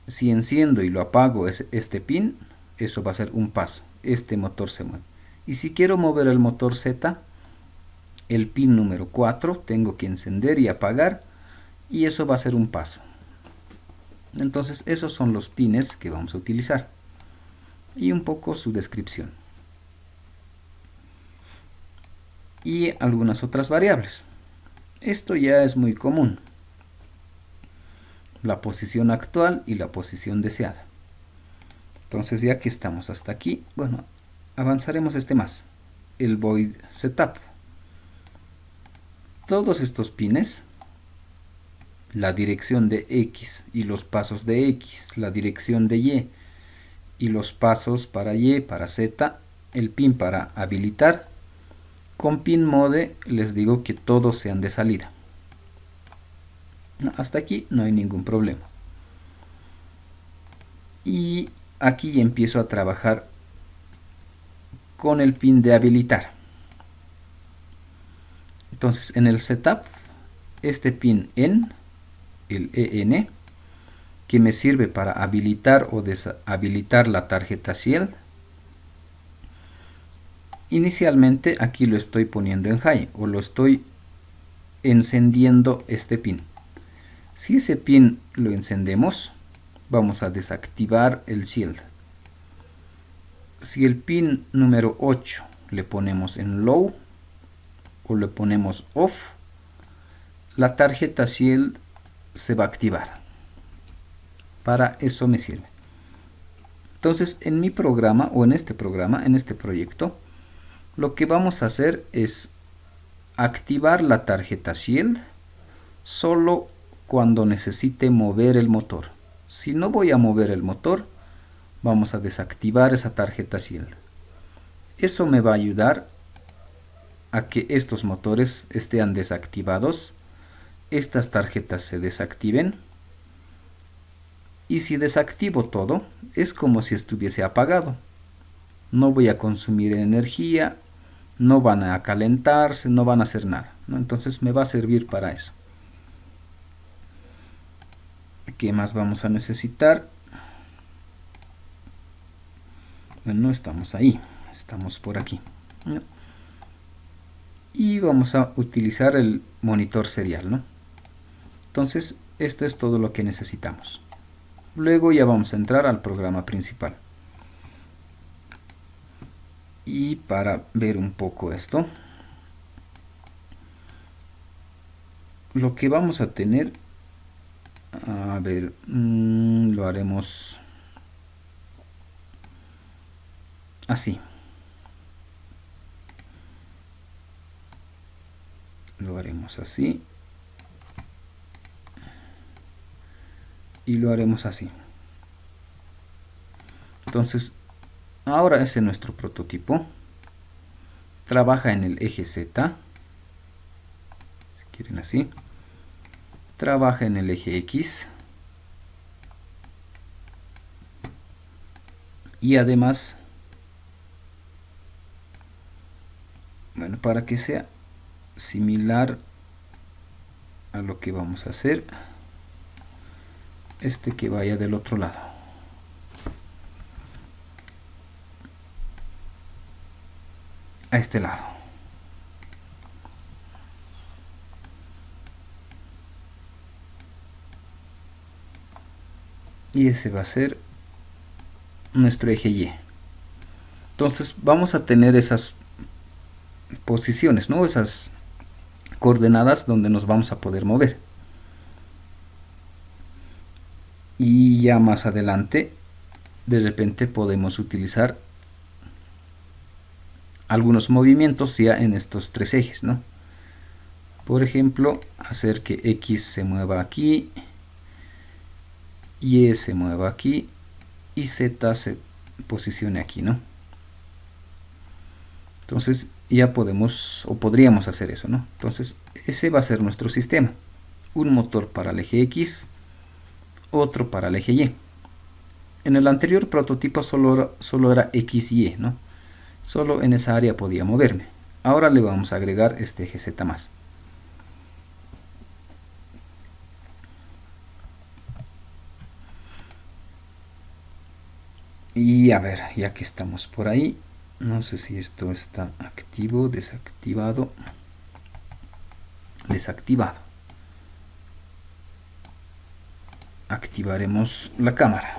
Speaker 1: si enciendo y lo apago este pin, eso va a ser un paso. Este motor se mueve. Y si quiero mover el motor Z, el pin número 4, tengo que encender y apagar, y eso va a ser un paso. Entonces esos son los pines que vamos a utilizar. Y un poco su descripción. Y algunas otras variables. Esto ya es muy común. La posición actual y la posición deseada. Entonces ya que estamos hasta aquí, bueno, avanzaremos más. El void setup. Todos estos pines, la dirección de X y los pasos de X, la dirección de y los pasos para Y, para Z, el pin para habilitar, con pin mode les digo que todos sean de salida. Hasta aquí no hay ningún problema. Y aquí empiezo a trabajar con el pin de habilitar. Entonces en el setup, este pin en, el EN, que me sirve para habilitar o deshabilitar la tarjeta Shield. Inicialmente aquí lo estoy poniendo en high o lo estoy encendiendo este pin. Si ese pin lo encendemos, vamos a desactivar el Shield. Si el pin número 8 le ponemos en low o le ponemos off, la tarjeta Shield se va a activar. Para eso me sirve. Entonces en mi programa o en este programa, en este proyecto, lo que vamos a hacer es activar la tarjeta Shield solo cuando necesite mover el motor. Si no voy a mover el motor, vamos a desactivar esa tarjeta Shield. Eso me va a ayudar a que estos motores estén desactivados, estas tarjetas se desactiven, y si desactivo todo, es como si estuviese apagado. No voy a consumir energía, no van a calentarse, no van a hacer nada, ¿no? Entonces me va a servir para eso. ¿Qué más vamos a necesitar? Bueno, estamos ahí, estamos por aquí, ¿no? Y vamos a utilizar el monitor serial, ¿no? Entonces esto es todo lo que necesitamos. Luego ya vamos a entrar al programa principal. Y para ver un poco esto, lo que vamos a tener, a ver, lo haremos así. Lo haremos así. Y lo haremos así. Entonces, ahora ese es nuestro prototipo. Trabaja en el eje Z, si quieren así. Trabaja en el eje X. Y además, bueno, para que sea similar a lo que vamos a hacer, que vaya del otro lado. A este lado. Y ese va a ser nuestro eje Y. Entonces vamos a tener esas posiciones, ¿no? Esas coordenadas donde nos vamos a poder mover. Y ya más adelante, de repente podemos utilizar algunos movimientos ya en estos tres ejes, ¿no? Por ejemplo, hacer que X se mueva aquí, Y se mueva aquí y Z se posicione aquí, ¿no? Entonces ya podemos o podríamos hacer eso, ¿no? Entonces ese va a ser nuestro sistema. Un motor para el eje X, otro para el eje Y. En el anterior prototipo solo era X y Y, ¿no? Solo en esa área podía moverme. Ahora le vamos a agregar este eje Z más. Y a ver, ya que estamos por ahí, no sé si esto está activo, desactivado, desactivado. Activaremos la cámara.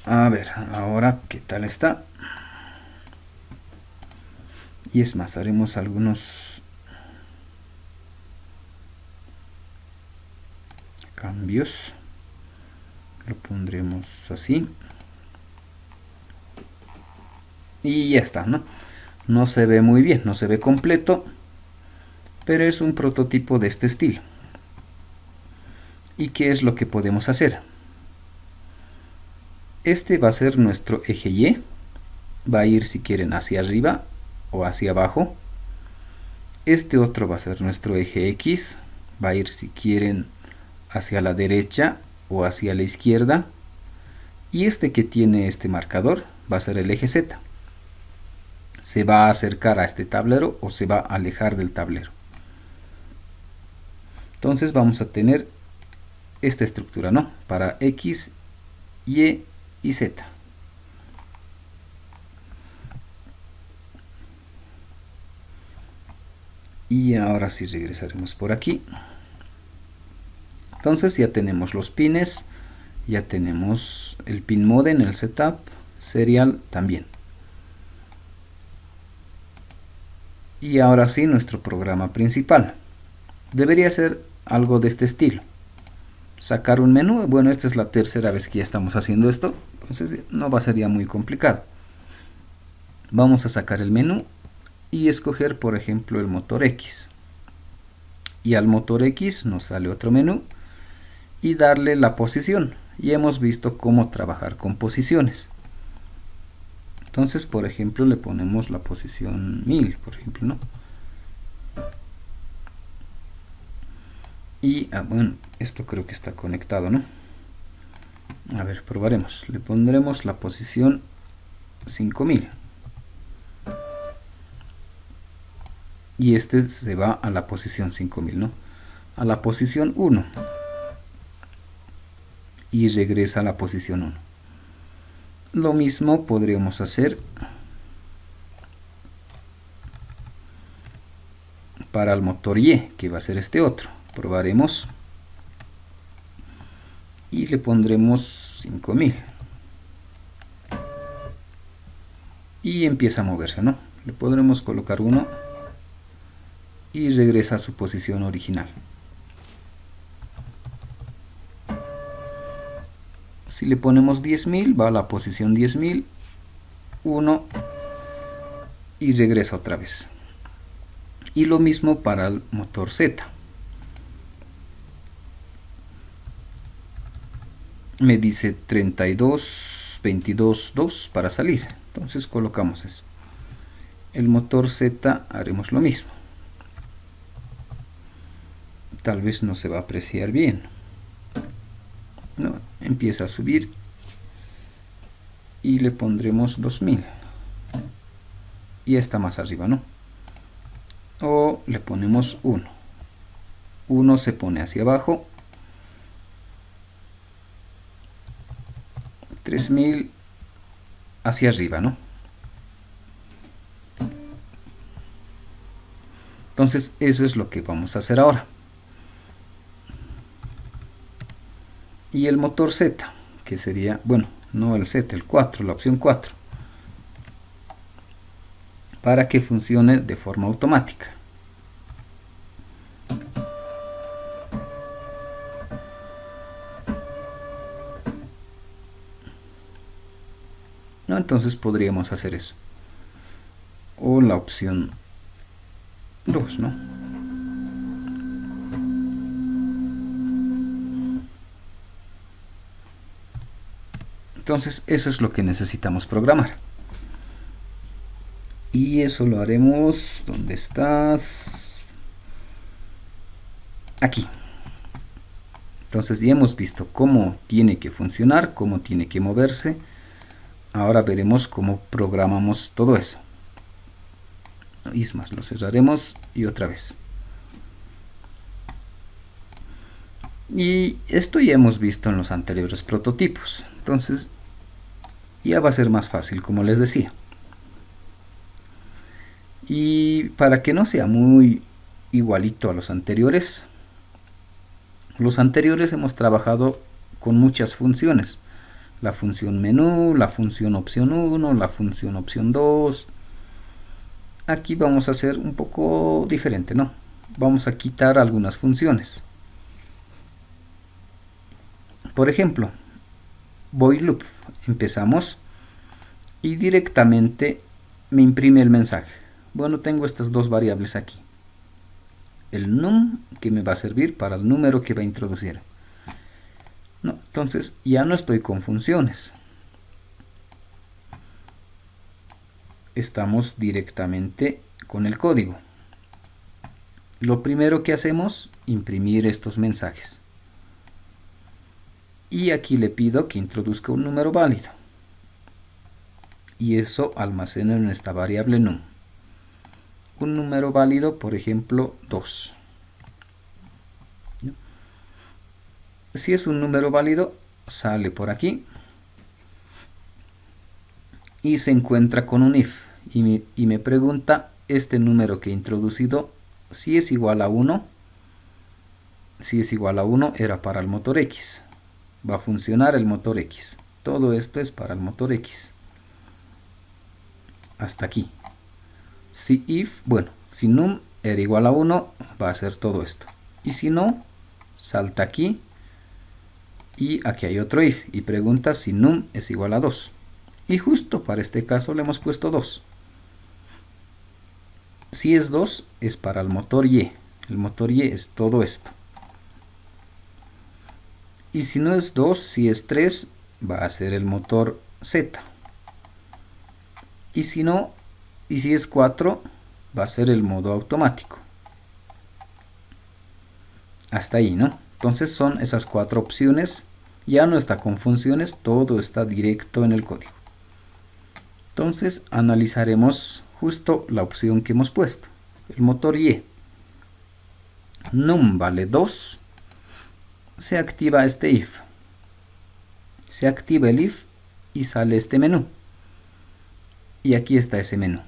Speaker 1: A ver, ahora qué tal está. Y es más, haremos algunos cambios. Lo pondremos así. Y ya está, ¿no? No se ve muy bien, no se ve completo, pero es un prototipo de este estilo. ¿Y qué es lo que podemos hacer? Este va a ser nuestro eje Y. Va a ir, si quieren, hacia arriba o hacia abajo. Este otro va a ser nuestro eje X. Va a ir, si quieren, hacia la derecha o hacia la izquierda. Y este que tiene este marcador va a ser el eje Z. Se va a acercar a este tablero o se va a alejar del tablero. Entonces vamos a tener esta estructura, ¿no? Para X, Y y Z. Y ahora sí regresaremos por aquí. Entonces ya tenemos los pines, ya tenemos el pin modem, el setup, serial también. Y ahora sí nuestro programa principal. Debería ser algo de este estilo. Sacar un menú, bueno, esta es la tercera vez que ya estamos haciendo esto, entonces no va a ser ya muy complicado. Vamos a sacar el menú y escoger, por ejemplo, el motor X. Y al motor X nos sale otro menú y darle la posición. Y hemos visto cómo trabajar con posiciones. Entonces, por ejemplo, le ponemos la posición 1000, por ejemplo, ¿no? Y, bueno, esto creo que está conectado, ¿no? A ver, probaremos. Le pondremos la posición 5000. Y este se va a la posición 5000, ¿no? A la posición 1. Y regresa a la posición 1. Lo mismo podríamos hacer para el motor Y, que va a ser este otro. Probaremos. Y le pondremos 5000. Y empieza a moverse, ¿no? Le podremos colocar 1 y regresa a su posición original. Si le ponemos 10.000, va a la posición 10.000, 1 y regresa otra vez. Y lo mismo para el motor Z. Me dice 32, 22, 2 para salir. Entonces colocamos eso. El motor Z haremos lo mismo. Tal vez no se va a apreciar bien. No, empieza a subir y le pondremos 2000. Y está más arriba, ¿no? O le ponemos 1. 1 se pone hacia abajo. 3000 hacia arriba, ¿no? Entonces eso es lo que vamos a hacer ahora. Y el motor Z, que sería, bueno, no el Z, el 4, la opción 4, para que funcione de forma automática. ¿No? Entonces podríamos hacer eso. O la opción 2, ¿no? Entonces eso es lo que necesitamos programar. Y eso lo haremos, ¿dónde estás? Aquí. Entonces ya hemos visto cómo tiene que funcionar, cómo tiene que moverse. Ahora veremos cómo programamos todo eso. Y es más, lo cerraremos y otra vez. Y esto ya hemos visto en los anteriores prototipos. Entonces ya va a ser más fácil, como les decía. Y para que no sea muy igualito a los anteriores hemos trabajado con muchas funciones. La función menú, la función opción 1, la función opción 2. Aquí vamos a hacer un poco diferente, ¿no? Vamos a quitar algunas funciones. Por ejemplo, void loop. Empezamos y directamente me imprime el mensaje. Bueno, tengo estas dos variables aquí. El num, que me va a servir para el número que va a introducir. No, entonces ya no estoy con funciones. Estamos directamente con el código. Lo primero que hacemos, imprimir estos mensajes. Y aquí le pido que introduzca un número válido. Y eso almacena en esta variable num. Un número válido, por ejemplo, 2. Si es un número válido, sale por aquí y se encuentra con un if y me pregunta este número que he introducido si es igual a 1. Si es igual a 1 era para el motor X. Va a funcionar el motor X. Todo esto es para el motor X. Hasta aquí. Si num era igual a 1, va a hacer todo esto. Y si no, salta aquí. Y aquí hay otro if. Y pregunta si num es igual a 2. Y justo para este caso le hemos puesto 2. Si es 2, es para el motor Y. El motor Y es todo esto. Y si no es 2, si es 3, va a ser el motor Z. Y si no, y si es 4, va a ser el modo automático. Hasta ahí, ¿no? Entonces son esas 4 opciones. Ya no está con funciones, todo está directo en el código. Entonces analizaremos justo la opción que hemos puesto. El motor Y. Num vale 2. Se activa este if. Se activa el if y sale este menú. Y aquí está ese menú.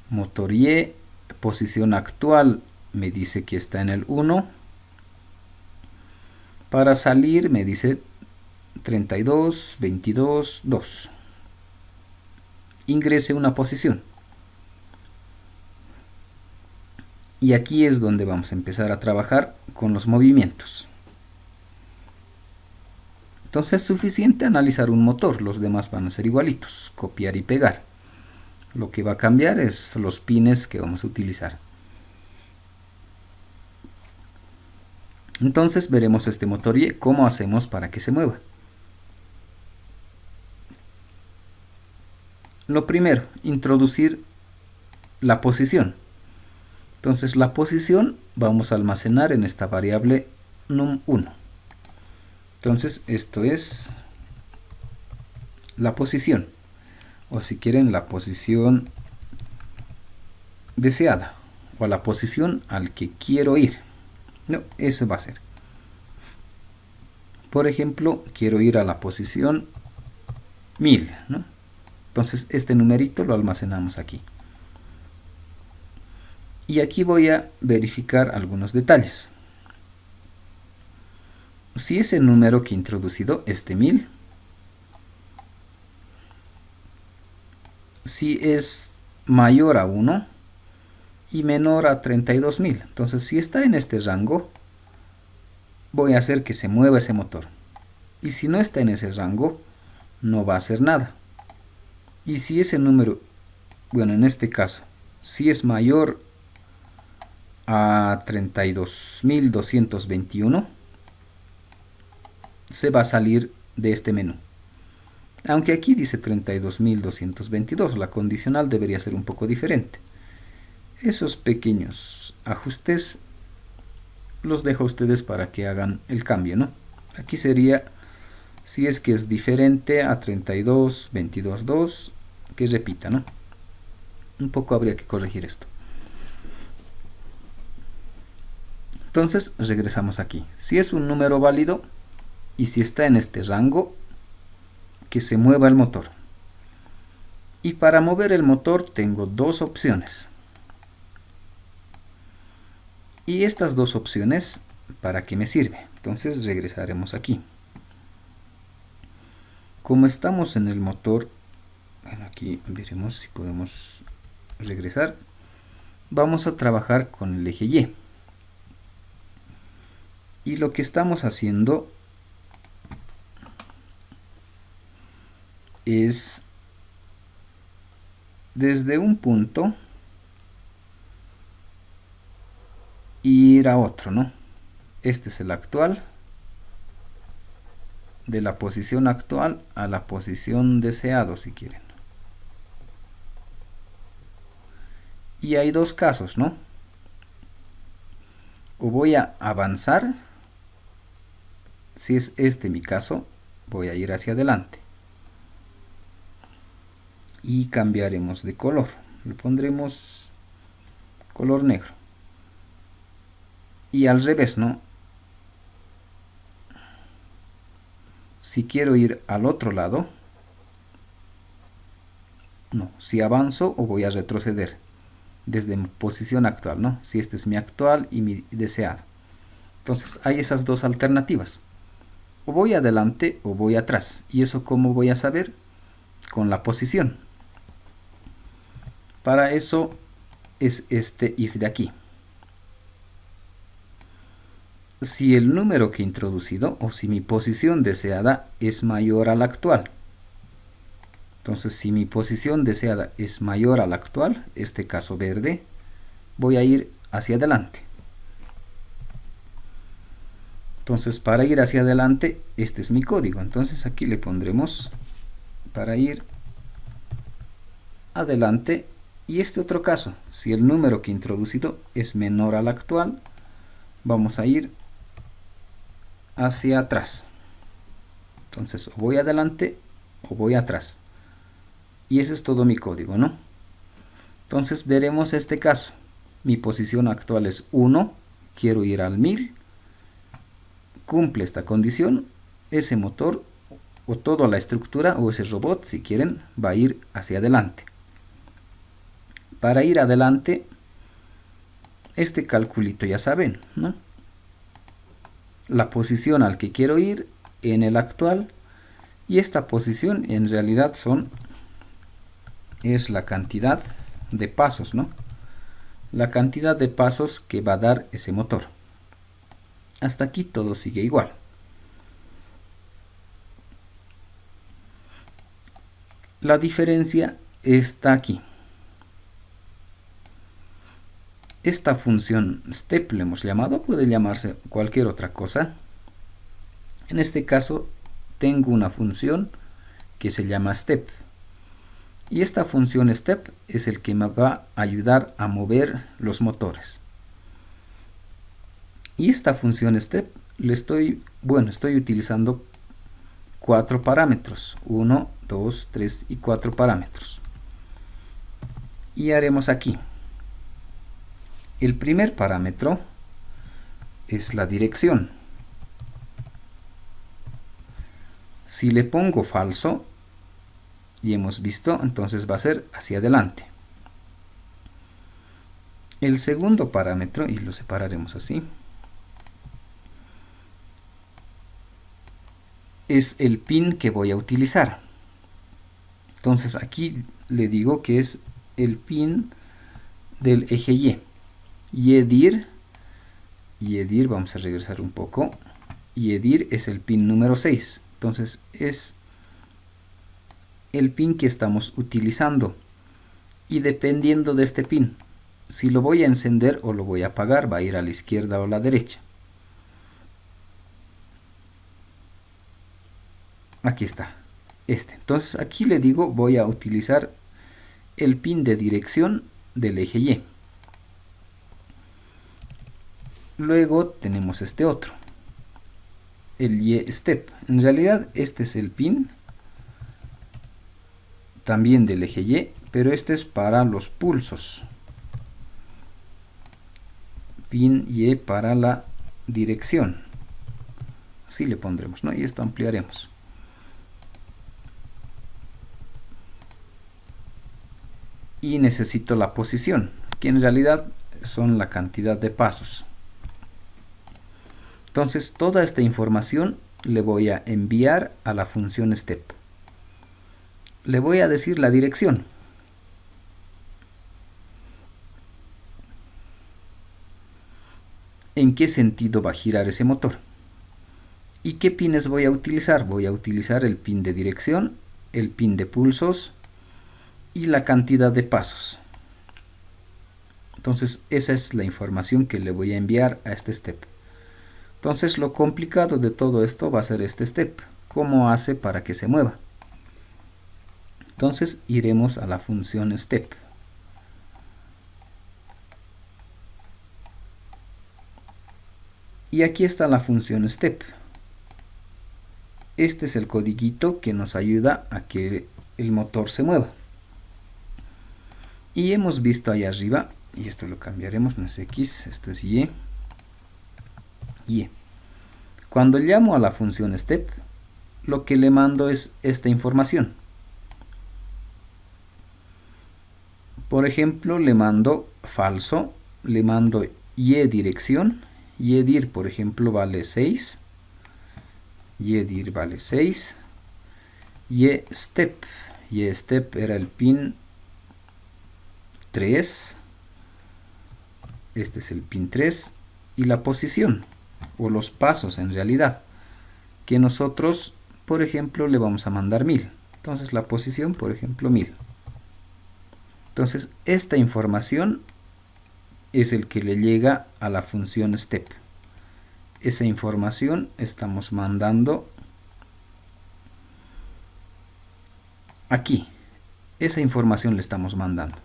Speaker 1: Motor Y, posición actual me dice que está en el 1. Para salir me dice 32, 22, 2. Ingrese una posición. Y aquí es donde vamos a empezar a trabajar con los movimientos. Entonces es suficiente analizar un motor, los demás van a ser igualitos, copiar y pegar. Lo que va a cambiar es los pines que vamos a utilizar. Entonces veremos este motor Y, cómo hacemos para que se mueva. Lo primero, introducir la posición. Entonces la posición vamos a almacenar en esta variable num1. Entonces esto es la posición, o si quieren la posición deseada, o la posición al que quiero ir. No, eso va a ser. Por ejemplo, quiero ir a la posición 1000, ¿no? Entonces este numerito lo almacenamos aquí. Y aquí voy a verificar algunos detalles. Si ese número que he introducido es de 1000, si es mayor a 1 y menor a 32.000, entonces si está en este rango, voy a hacer que se mueva ese motor. Y si no está en ese rango, no va a hacer nada. Y si ese número, bueno, en este caso, si es mayor a 32.221, se va a salir de este menú. Aunque aquí dice 32.222, la condicional debería ser un poco diferente. Esos pequeños ajustes los dejo a ustedes para que hagan el cambio, ¿no? Aquí sería, si es que es diferente a 32.22.2, que repita, ¿no? Un poco habría que corregir esto. Entonces regresamos aquí. Si es un número válido y si está en este rango, que se mueva el motor. Y para mover el motor tengo dos opciones. Y estas dos opciones, ¿para qué me sirve? Entonces regresaremos aquí. Como estamos en el motor, bueno, aquí veremos si podemos regresar. Vamos a trabajar con el eje Y. Y lo que estamos haciendo es desde un punto ir a otro, ¿no? Este es el actual, de la posición actual a la posición deseado, si quieren. Y hay dos casos, ¿no? O voy a avanzar, si es este mi caso, voy a ir hacia adelante. Y cambiaremos de color, le pondremos color negro. Y al revés, ¿no? Si quiero ir al otro lado, no, si avanzo o voy a retroceder desde mi posición actual, ¿no? Si este es mi actual y mi deseado. Entonces hay esas dos alternativas. O voy adelante o voy atrás. ¿Y eso cómo voy a saber? Con la posición. Para eso es este if de aquí. Si el número que he introducido o si mi posición deseada es mayor a la actual. Entonces si mi posición deseada es mayor a la actual, este caso verde, voy a ir hacia adelante. Entonces para ir hacia adelante, este es mi código. Entonces aquí le pondremos para ir adelante. Y este otro caso, si el número que he introducido es menor al actual, vamos a ir hacia atrás. Entonces o voy adelante o voy atrás. Y eso es todo mi código, ¿no? Entonces veremos este caso. Mi posición actual es 1, quiero ir al 1000. Cumple esta condición, ese motor o toda la estructura o ese robot, si quieren, va a ir hacia adelante. Para ir adelante, este calculito ya saben, ¿no? La posición al que quiero ir en el actual y esta posición en realidad es la cantidad de pasos, ¿no? La cantidad de pasos que va a dar ese motor. Hasta aquí todo sigue igual. La diferencia está aquí. Esta función step le hemos llamado, puede llamarse cualquier otra cosa. En este caso tengo una función que se llama step. Y esta función step es el que me va a ayudar a mover los motores. Y esta función step estoy utilizando 4 parámetros. 1, 2, 3 y 4 parámetros. Y haremos aquí. El primer parámetro es la dirección. Si le pongo falso, y hemos visto, entonces va a ser hacia adelante. El segundo parámetro, y lo separaremos así, es el pin que voy a utilizar. Entonces aquí le digo que es el pin del eje Y. YEDIR, vamos a regresar un poco. YEDIR es el pin número 6. Entonces es el pin que estamos utilizando. Y dependiendo de este pin, si lo voy a encender o lo voy a apagar, va a ir a la izquierda o a la derecha. Aquí está, este. Entonces aquí le digo, voy a utilizar el pin de dirección del eje Y. Luego tenemos este otro, el Y step. En realidad este es el pin también del eje Y, pero este es para los pulsos. Pin Y para la dirección. Así le pondremos, ¿no? Y esto ampliaremos. Y necesito la posición, que en realidad son la cantidad de pasos. Entonces toda esta información le voy a enviar a la función step. Le voy a decir la dirección. ¿En qué sentido va a girar ese motor? ¿Y qué pines voy a utilizar? Voy a utilizar el pin de dirección, el pin de pulsos y la cantidad de pasos. Entonces esa es la información que le voy a enviar a este step. Entonces lo complicado de todo esto va a ser este step. ¿Cómo hace para que se mueva? Entonces iremos a la función step. Y aquí está la función step. Este es el codiguito que nos ayuda a que el motor se mueva. Y hemos visto ahí arriba, y esto lo cambiaremos, no es X, esto es Y. Y. Cuando llamo a la función step, lo que le mando es esta información. Por ejemplo, le mando falso, le mando Y dirección, YEDIR por ejemplo vale 6, YEDIR vale 6, Y step era el pin 3, este es el pin 3, y la posición, o los pasos en realidad, que nosotros, por ejemplo, le vamos a mandar 1000. Entonces la posición, por ejemplo, 1000. Entonces esta información es el que le llega a la función step. Esa información estamos mandando aquí. Esa información le estamos mandando.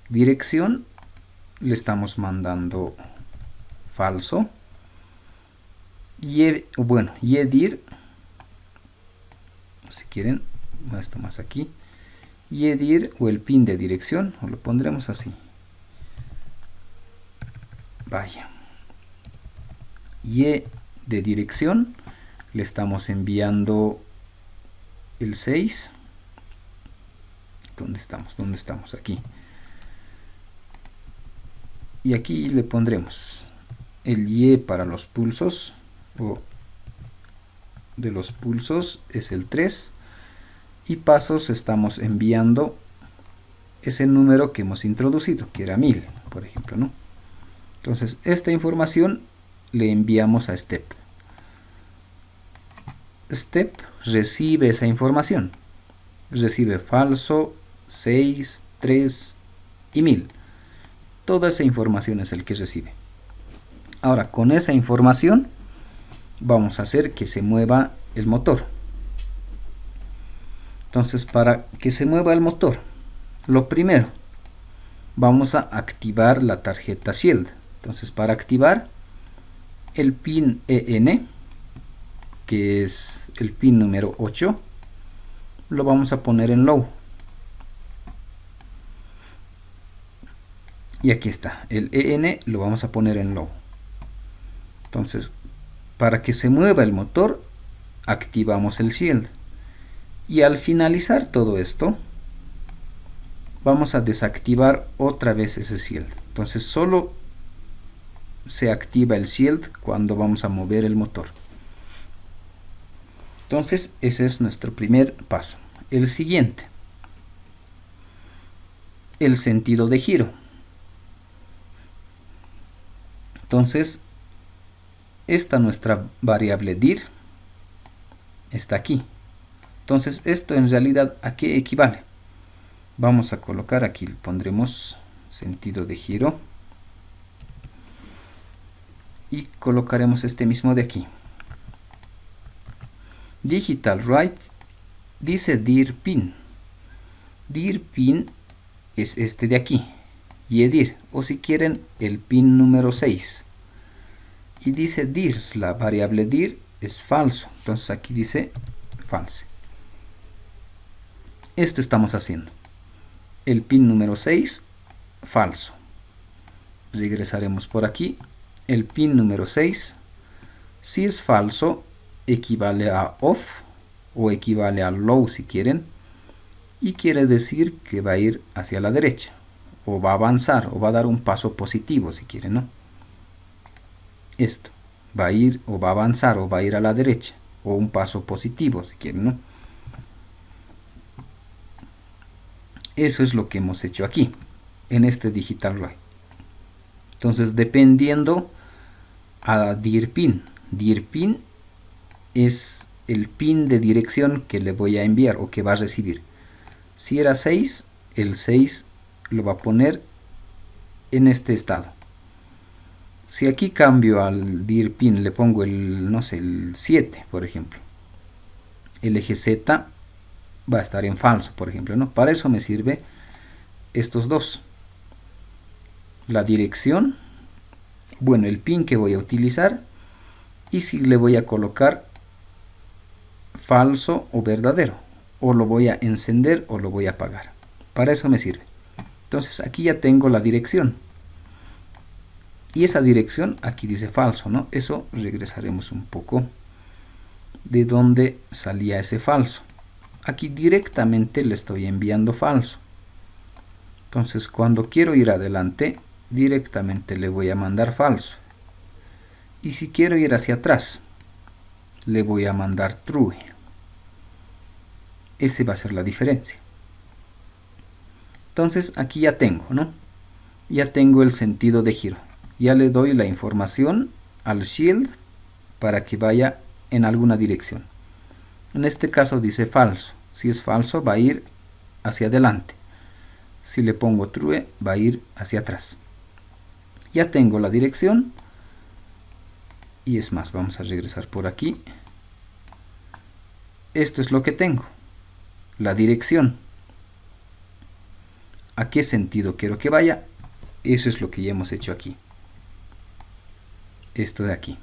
Speaker 1: Dirección le estamos mandando falso. YEDIR, si quieren, esto más aquí. YEDIR o el pin de dirección, o lo pondremos así. Vaya. Y de dirección le estamos enviando el 6. ¿Dónde estamos? ¿Dónde estamos? Aquí. Y aquí le pondremos el Y para los pulsos, o de los pulsos es el 3. Y pasos estamos enviando ese número que hemos introducido, que era 1000, por ejemplo, ¿no? Entonces esta información le enviamos a step. Step recibe esa información recibe falso, 6, 3 y 1000. Toda esa información es el que recibe. Ahora, con esa información vamos a hacer que se mueva el motor. Entonces, para que se mueva el motor, lo primero, vamos a activar la tarjeta Shield. Entonces, para activar el pin EN, que es el pin número 8, lo vamos a poner en low. Y aquí está, el EN lo vamos a poner en low. Entonces, para que se mueva el motor, activamos el Shield. Y al finalizar todo esto, vamos a desactivar otra vez ese Shield. Entonces, solo se activa el Shield cuando vamos a mover el motor. Entonces, ese es nuestro primer paso. El siguiente, el sentido de giro. Entonces, esta nuestra variable dir está aquí. Entonces, esto en realidad, ¿a qué equivale? Vamos a colocar aquí, pondremos sentido de giro. Y colocaremos este mismo de aquí. Digital write dice dir pin. Dir pin es este de aquí. Yedir, o si quieren, el pin número 6. Y dice dir, la variable dir es falso. Entonces aquí dice false. Esto estamos haciendo. El pin número 6, falso. Regresaremos por aquí. El pin número 6, si es falso, equivale a off o equivale a low si quieren. Y quiere decir que va a ir hacia la derecha. O va a avanzar o va a dar un paso positivo si quieren, ¿no? Esto. Va a ir o va a avanzar o va a ir a la derecha. O un paso positivo si quieren, ¿no? Eso es lo que hemos hecho aquí, en este digital write. Entonces, dependiendo a dir pin. Dir pin es el pin de dirección que le voy a enviar o que va a recibir. Si era 6, el 6 lo va a poner en este estado. Si aquí cambio al dir pin, le pongo el, no sé, el 7, por ejemplo. El eje Z va a estar en falso, por ejemplo, ¿no? Para eso me sirve estos dos. La dirección, bueno, el pin que voy a utilizar y si le voy a colocar falso o verdadero, o lo voy a encender o lo voy a apagar. Para eso me sirve. Entonces aquí ya tengo la dirección. Y esa dirección aquí dice falso, ¿no? Eso regresaremos un poco de dónde salía ese falso. Aquí directamente le estoy enviando falso. Entonces cuando quiero ir adelante, directamente le voy a mandar falso. Y si quiero ir hacia atrás, le voy a mandar true. Esa va a ser la diferencia. Entonces aquí ya tengo, ¿no? Ya tengo el sentido de giro. Ya le doy la información al Shield para que vaya en alguna dirección. En este caso dice falso. Si es falso va a ir hacia adelante. Si le pongo true va a ir hacia atrás. Ya tengo la dirección. Y es más, vamos a regresar por aquí. Esto es lo que tengo. La dirección. ¿A qué sentido quiero que vaya? Eso es lo que ya hemos hecho aquí. Esto de aquí.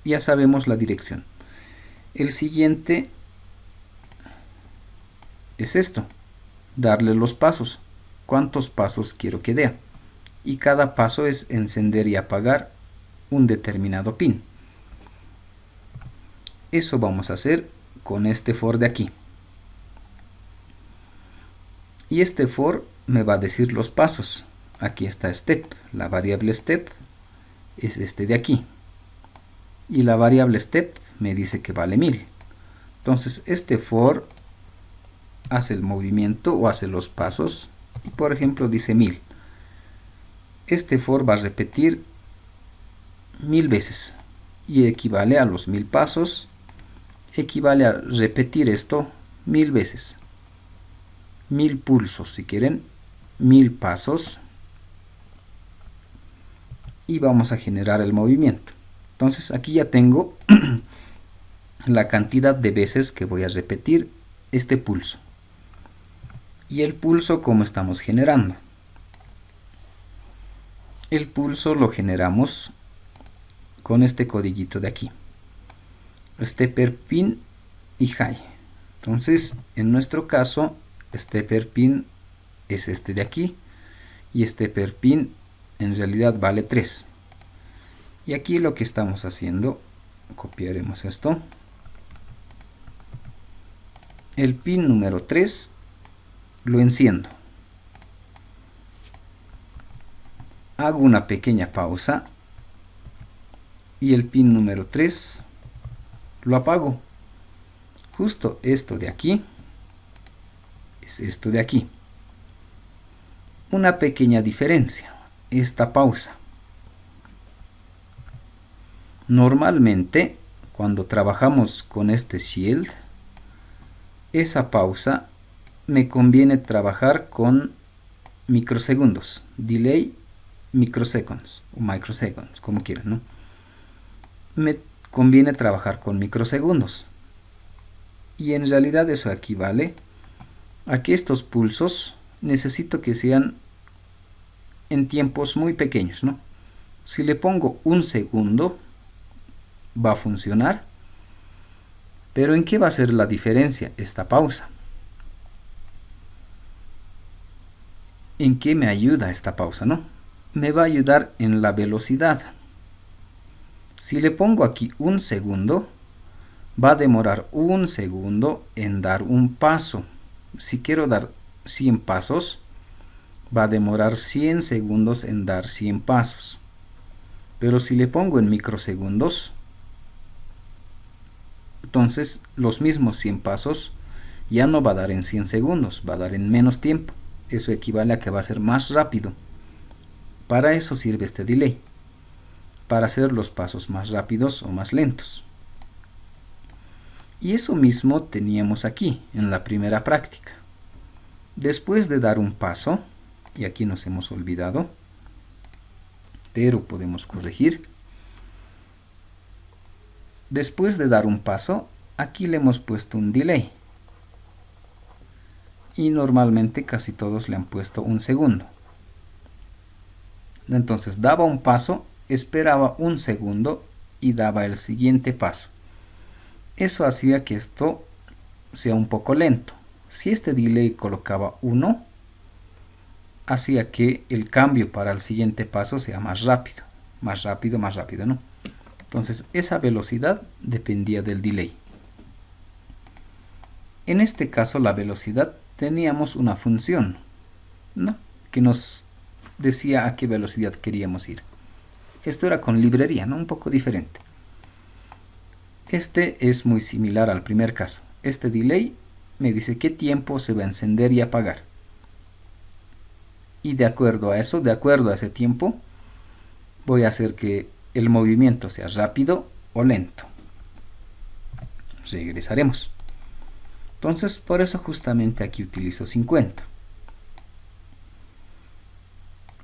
Speaker 1: Ya sabemos la dirección. El siguiente es esto. Darle los pasos. ¿Cuántos pasos quiero que dé? Y cada paso es encender y apagar un determinado pin. Eso vamos a hacer con este for de aquí. Y este for me va a decir los pasos. Aquí está step. La variable step es este de aquí. Y la variable step me dice que vale 1000. Entonces este for hace el movimiento o hace los pasos. Y por ejemplo dice 1000. Este for va a repetir 1000 veces. Y equivale a los 1000 pasos. Equivale a repetir esto 1000 veces. 1000 pulsos, si quieren, 1000 pasos, y vamos a generar el movimiento. Entonces aquí ya tengo la cantidad de veces que voy a repetir este pulso. Y el pulso, ¿cómo estamos generando? El pulso lo generamos con este codiguito de aquí. Stepper pin y high. Entonces, en nuestro caso, stepper pin es este de aquí. Y stepper pin en realidad vale 3. Y aquí lo que estamos haciendo, copiaremos esto. El pin número 3 lo enciendo. Hago una pequeña pausa. Y el pin número 3 lo apago. Justo esto de aquí es esto de aquí. Una pequeña diferencia, esta pausa. Normalmente, cuando trabajamos con este shield, esa pausa me conviene trabajar con microsegundos, delay microseconds o microseconds, como quieran, ¿no? Me conviene trabajar con microsegundos. Y en realidad eso equivale a que estos pulsos necesito que sean en tiempos muy pequeños, ¿no? Si le pongo 1 segundo, va a funcionar. Pero ¿en qué va a ser la diferencia esta pausa? ¿En qué me ayuda esta pausa, no? Me va a ayudar en la velocidad. Si le pongo aquí 1 segundo, va a demorar 1 segundo en dar un paso. Si quiero dar 100 pasos, va a demorar 100 segundos en dar 100 pasos. Pero si le pongo en microsegundos, entonces los mismos 100 pasos ya no va a dar en 100 segundos, va a dar en menos tiempo. Eso equivale a que va a ser más rápido. Para eso sirve este delay, para hacer los pasos más rápidos o más lentos. Y eso mismo teníamos aquí, en la primera práctica. Después de dar un paso, y aquí nos hemos olvidado, pero podemos corregir. Después de dar un paso, aquí le hemos puesto un delay. Y normalmente casi todos le han puesto 1 segundo. Entonces daba un paso, esperaba 1 segundo y daba el siguiente paso. Eso hacía que esto sea un poco lento. Si este delay colocaba 1, hacía que el cambio para el siguiente paso sea más rápido. Más rápido, ¿no? Entonces esa velocidad dependía del delay. En este caso la velocidad teníamos una función, ¿no?, que nos decía a qué velocidad queríamos ir. Esto era con librería, ¿no?, un poco diferente. Este es muy similar al primer caso. Este delay me dice qué tiempo se va a encender y apagar. Y de acuerdo a eso, de acuerdo a ese tiempo, voy a hacer que el movimiento sea rápido o lento. Regresaremos. Entonces, por eso justamente aquí utilizo 50.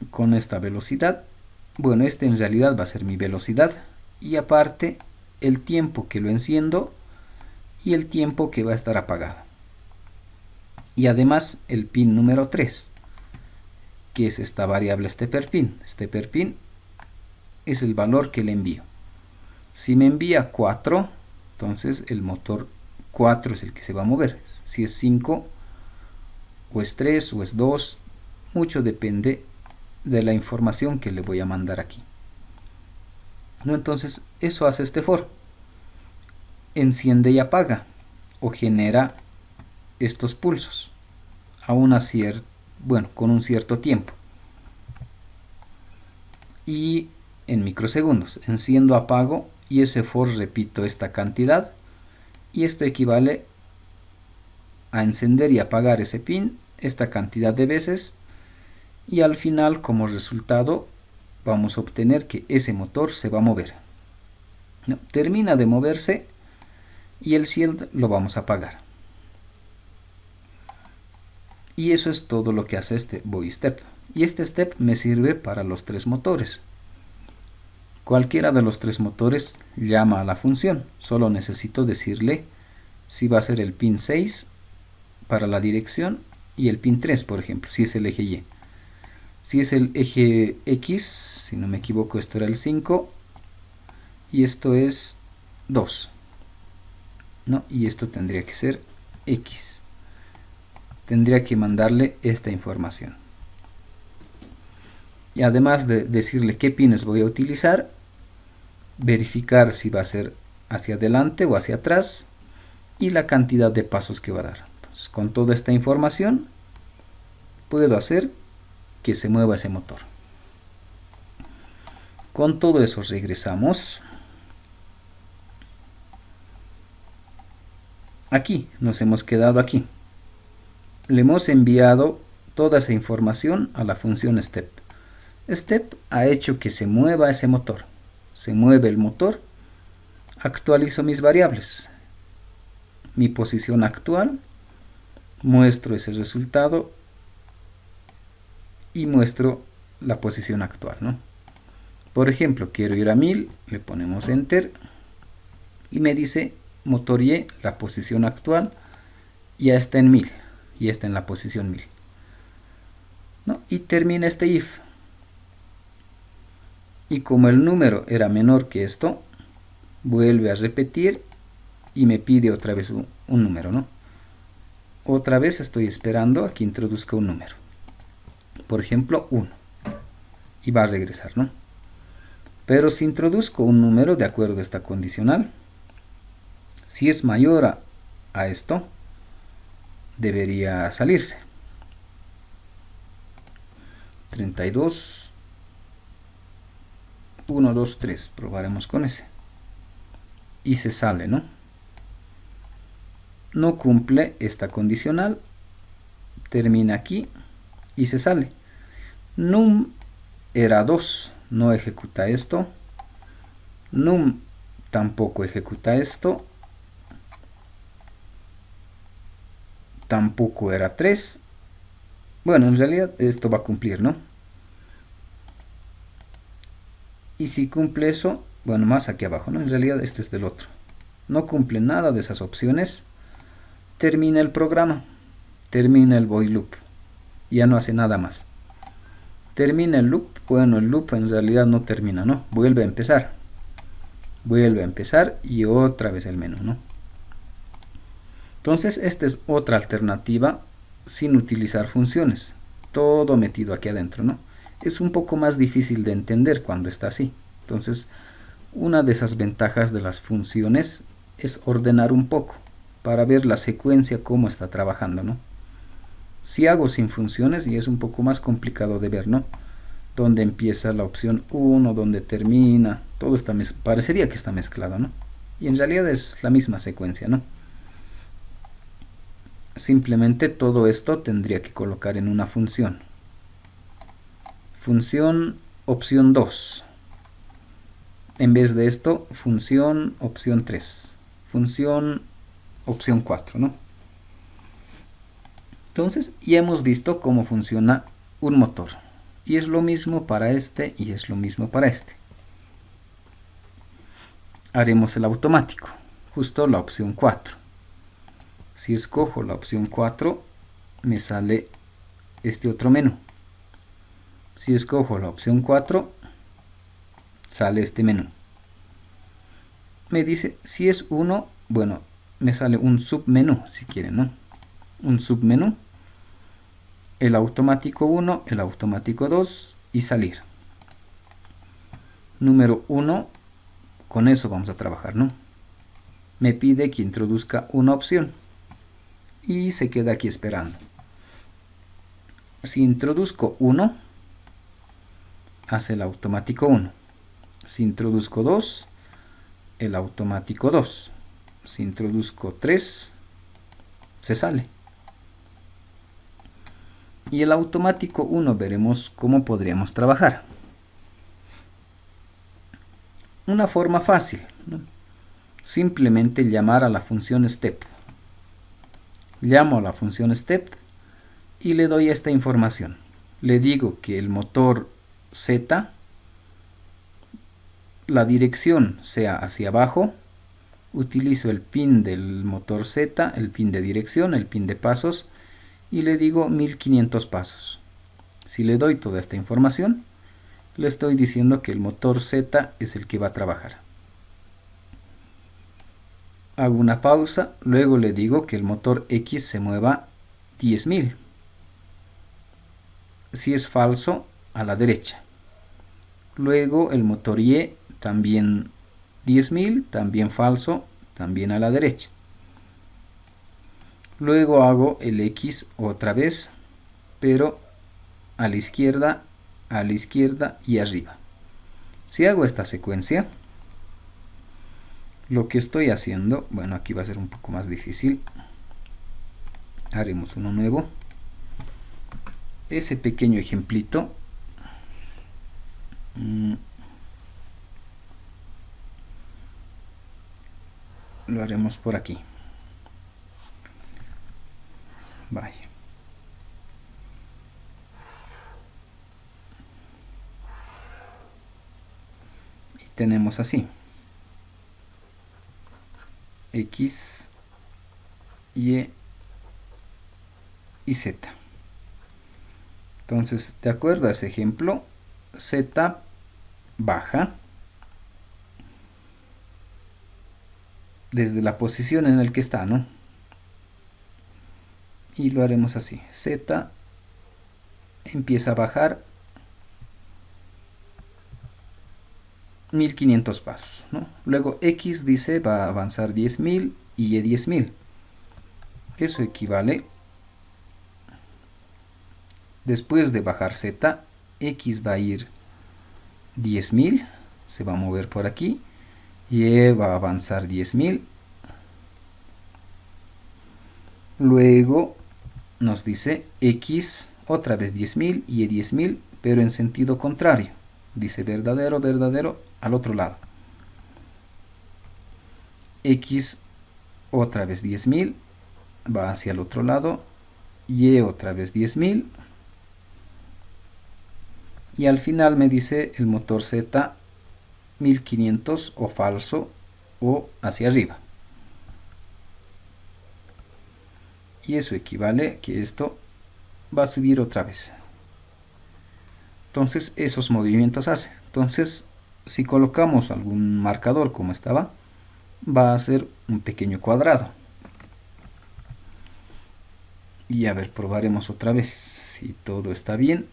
Speaker 1: Con esta velocidad, bueno, este en realidad va a ser mi velocidad. Y aparte, el tiempo que lo enciendo y el tiempo que va a estar apagado. Y además, el pin número 3, que es esta variable stepper pin. Stepper pin es el valor que le envío. Si me envía 4, entonces el motor 4 es el que se va a mover. Si es 5, o es 3, o es 2, mucho depende de la información que le voy a mandar aquí. ¿No? Entonces, eso hace este for. Enciende y apaga, o genera estos pulsos a con un cierto tiempo. Y en microsegundos, enciendo, apago, y ese for repito esta cantidad. Y esto equivale a encender y apagar ese pin esta cantidad de veces. Y al final, como resultado, vamos a obtener que ese motor se va a mover. ¿No? Termina de moverse y el shield lo vamos a apagar. Y eso es todo lo que hace este void step. Y este step me sirve para los 3 motores. Cualquiera de los 3 motores llama a la función. Solo necesito decirle si va a ser el pin 6 para la dirección y el pin 3, por ejemplo, si es el eje Y. Si es el eje X, si no me equivoco, esto era el 5 y esto es 2. ¿No? Y esto tendría que ser X. Tendría que mandarle esta información. Y además de decirle qué pines voy a utilizar, verificar si va a ser hacia adelante o hacia atrás y la cantidad de pasos que va a dar. Entonces, con toda esta información puedo hacer que se mueva ese motor. Con todo eso regresamos. Aquí, nos hemos quedado aquí. Le hemos enviado toda esa información a la función step. Step ha hecho que se mueva ese motor. Se mueve el motor. Actualizo mis variables. Mi posición actual. Muestro ese resultado. Y muestro la posición actual, ¿no? Por ejemplo, quiero ir a 1000. Le ponemos enter. Y me dice motor Y, la posición actual. Ya está en 1000. Y está en la posición 1000. ¿No? Y termina este if. Y como el número era menor que esto, vuelve a repetir y me pide otra vez un número, ¿no? Otra vez estoy esperando a que introduzca un número. Por ejemplo, 1. Y va a regresar, ¿no? Pero si introduzco un número de acuerdo a esta condicional, si es mayor a esto, debería salirse. 32. 1, 2, 3, probaremos con ese. Y se sale, ¿no? No cumple esta condicional, termina aquí y se sale. Num era 2, no ejecuta esto. Num tampoco ejecuta esto. Tampoco era 3. Bueno, en realidad esto va a cumplir, ¿no? Y si cumple eso, bueno, más aquí abajo, ¿no? En realidad esto es del otro. No cumple nada de esas opciones. Termina el programa. Termina el void loop. Ya no hace nada más. Termina el loop. Bueno, el loop en realidad no termina, ¿no? Vuelve a empezar. Vuelve a empezar y otra vez el menú, ¿no? Entonces, esta es otra alternativa sin utilizar funciones. Todo metido aquí adentro, ¿no? Es un poco más difícil de entender cuando está así. Entonces, una de esas ventajas de las funciones es ordenar un poco para ver la secuencia cómo está trabajando, ¿no? Si hago sin funciones y es un poco más complicado de ver, ¿no? Donde empieza la opción 1, donde termina, todo está parecería que está mezclado, ¿no? Y en realidad es la misma secuencia, ¿no? Simplemente todo esto tendría que colocar en una función. Función opción 2. En vez de esto, función opción 3. Función opción 4, ¿no? Entonces, ya hemos visto cómo funciona un motor. Y es lo mismo para este y es lo mismo para este. Haremos el automático. Justo la opción 4. Si escojo la opción 4, me sale este otro menú. Si escojo la opción 4, sale este menú. Me dice, si es 1, bueno, me sale un submenú, si quieren, ¿no? Un submenú. El automático 1, el automático 2 y salir. Número 1, con eso vamos a trabajar, ¿no? Me pide que introduzca una opción y se queda aquí esperando. Si introduzco 1, hace el automático 1. Si introduzco 2, el automático 2. Si introduzco 3, se sale. Y el automático 1 veremos cómo podríamos trabajar. Una forma fácil, ¿no? Simplemente llamar a la función step. Llamo a la función step y le doy esta información. Le digo que el motor Z, la dirección sea hacia abajo. Utilizo el pin del motor Z, el pin de dirección, el pin de pasos, y le digo 1500 pasos. Si le doy toda esta información, le estoy diciendo que el motor Z es el que va a trabajar. Hago una pausa, luego le digo que el motor X se mueva 10.000. Si es falso, a la derecha. Luego el motor Y también 10.000, también falso, también a la derecha. Luego hago el X otra vez, pero a la izquierda y arriba. Si hago esta secuencia, lo que estoy haciendo, bueno, aquí va a ser un poco más difícil. Haremos uno nuevo. Ese pequeño ejemplito lo haremos por aquí. Vaya. Y tenemos así. X, Y y Z. Entonces, de acuerdo a ese ejemplo, Z baja desde la posición en la que está, ¿no? Y lo haremos así. Z empieza a bajar 1500 pasos, ¿no? Luego X dice va a avanzar 10.000 y Y 10.000. Eso equivale, después de bajar Z, X va a ir 10.000, se va a mover por aquí, Y va a avanzar 10.000. Luego nos dice X otra vez 10.000 y 10.000, pero en sentido contrario. Dice verdadero, verdadero, al otro lado. X otra vez 10.000, va hacia el otro lado. Y otra vez 10.000. Y al final me dice el motor Z 1500 o falso o hacia arriba. Y eso equivale que esto va a subir otra vez. Entonces esos movimientos hace. Entonces si colocamos algún marcador como estaba, va a ser un pequeño cuadrado. Y a ver, probaremos otra vez si todo está bien.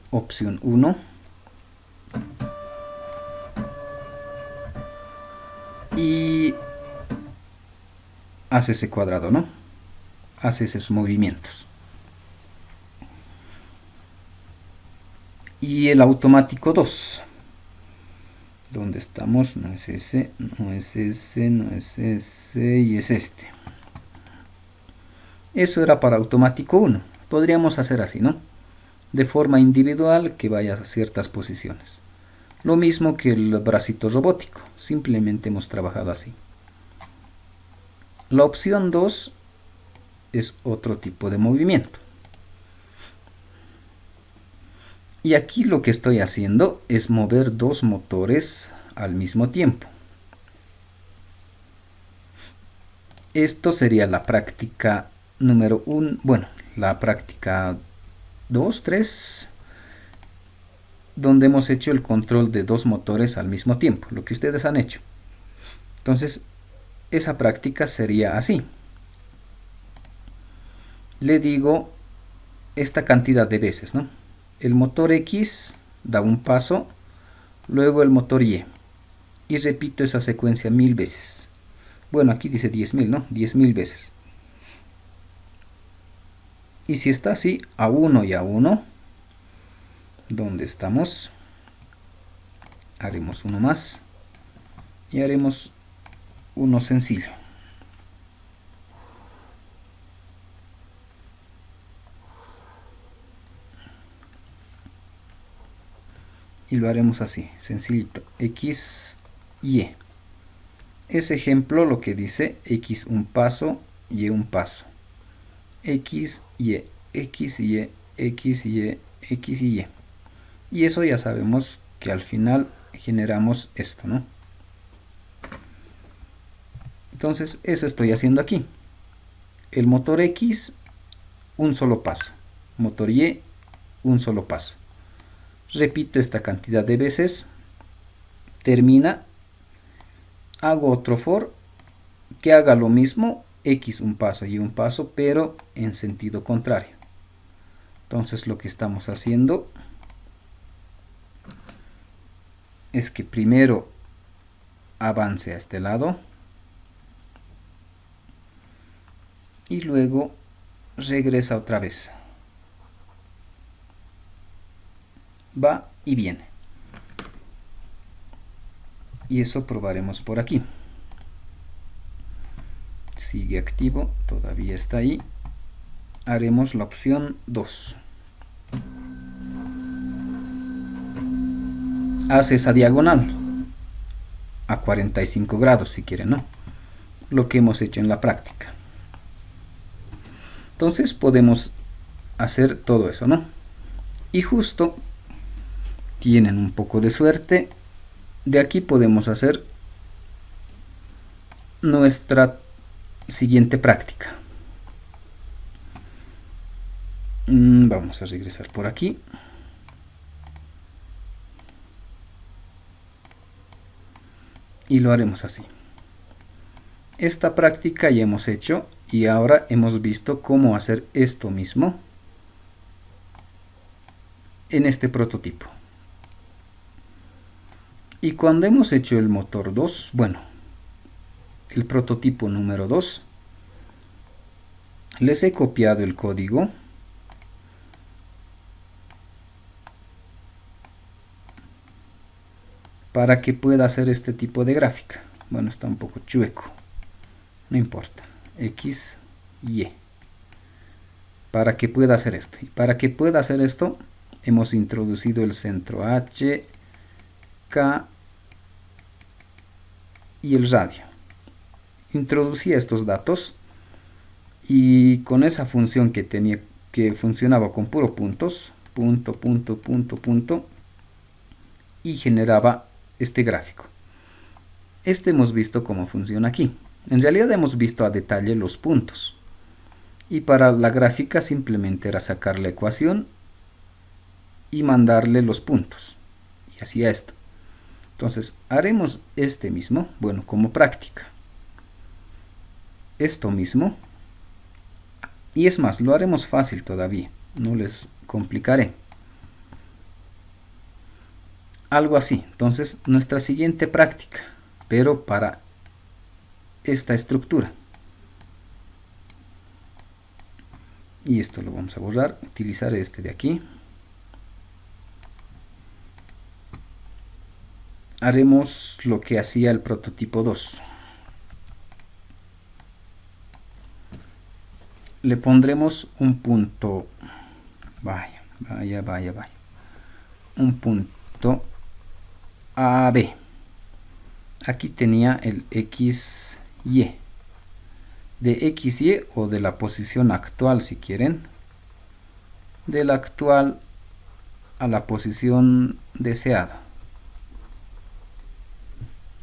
Speaker 1: Opción 1. Y hace ese cuadrado, ¿no? Hace esos movimientos. Y el automático 2. ¿Dónde estamos? No es ese, no es ese, no es ese y es este. Eso era para automático 1. Podríamos hacer así, ¿no? De forma individual que vaya a ciertas posiciones. Lo mismo que el bracito robótico. Simplemente hemos trabajado así. La opción 2 es otro tipo de movimiento. Y aquí lo que estoy haciendo es mover dos motores al mismo tiempo. Esto sería la práctica número 1, bueno, la práctica 2, 3, donde hemos hecho el control de dos motores al mismo tiempo, lo que ustedes han hecho. Entonces, esa práctica sería así. Le digo esta cantidad de veces, ¿no? El motor X da un paso, luego el motor Y. Y repito esa secuencia 1000 veces. Bueno, aquí dice 10.000, ¿no? 10.000 veces. Y si está así, a 1 y a 1, ¿dónde estamos? Haremos uno más. Y haremos uno sencillo. Y lo haremos así, sencillito. X, Y. Ese ejemplo lo que dice X un paso, Y un paso. X, Y, X, Y, X, Y, X y Y. Y eso ya sabemos que al final generamos esto, ¿no? Entonces, eso estoy haciendo aquí. El motor X, un solo paso. Motor Y, un solo paso. Repito esta cantidad de veces. Termina. Hago otro for que haga lo mismo. X un paso y un paso, pero en sentido contrario. Entonces lo que estamos haciendo es que primero avance a este lado y luego regresa otra vez. Va y viene. Y eso probaremos por aquí. Sigue activo, todavía está ahí. Haremos la opción 2. Hace esa diagonal a 45 grados si quieren, ¿no? Lo que hemos hecho en la práctica. Entonces podemos hacer todo eso, ¿no? Y justo tienen un poco de suerte. De aquí podemos hacer nuestra siguiente práctica. Vamos a regresar por aquí. Y lo haremos así. Esta práctica ya hemos hecho y ahora hemos visto cómo hacer esto mismo en este prototipo. Y cuando hemos hecho el motor 2, bueno, el prototipo número 2, les he copiado el código para que pueda hacer este tipo de gráfica. Bueno, está un poco chueco, no importa. X, Y. Para que pueda hacer esto. Y para que pueda hacer esto, hemos introducido el centro H, K y el radio. Introducí estos datos y con esa función que tenía, que funcionaba con puro puntos, punto, punto, punto, punto, y generaba este gráfico. Este hemos visto cómo funciona aquí. En realidad hemos visto a detalle los puntos. Y para la gráfica simplemente era sacar la ecuación y mandarle los puntos. Y hacía esto. Entonces haremos este mismo, bueno, como práctica. Esto mismo. Y es más, lo haremos fácil todavía. No les complicaré. Algo así. Entonces nuestra siguiente práctica. Pero para esta estructura. Y esto lo vamos a borrar. Utilizar este de aquí. Haremos lo que hacía el prototipo 2. Le pondremos un punto. Vaya. Un punto AB. Aquí tenía el XY. De XY o de la posición actual si quieren. De la actual a la posición deseada.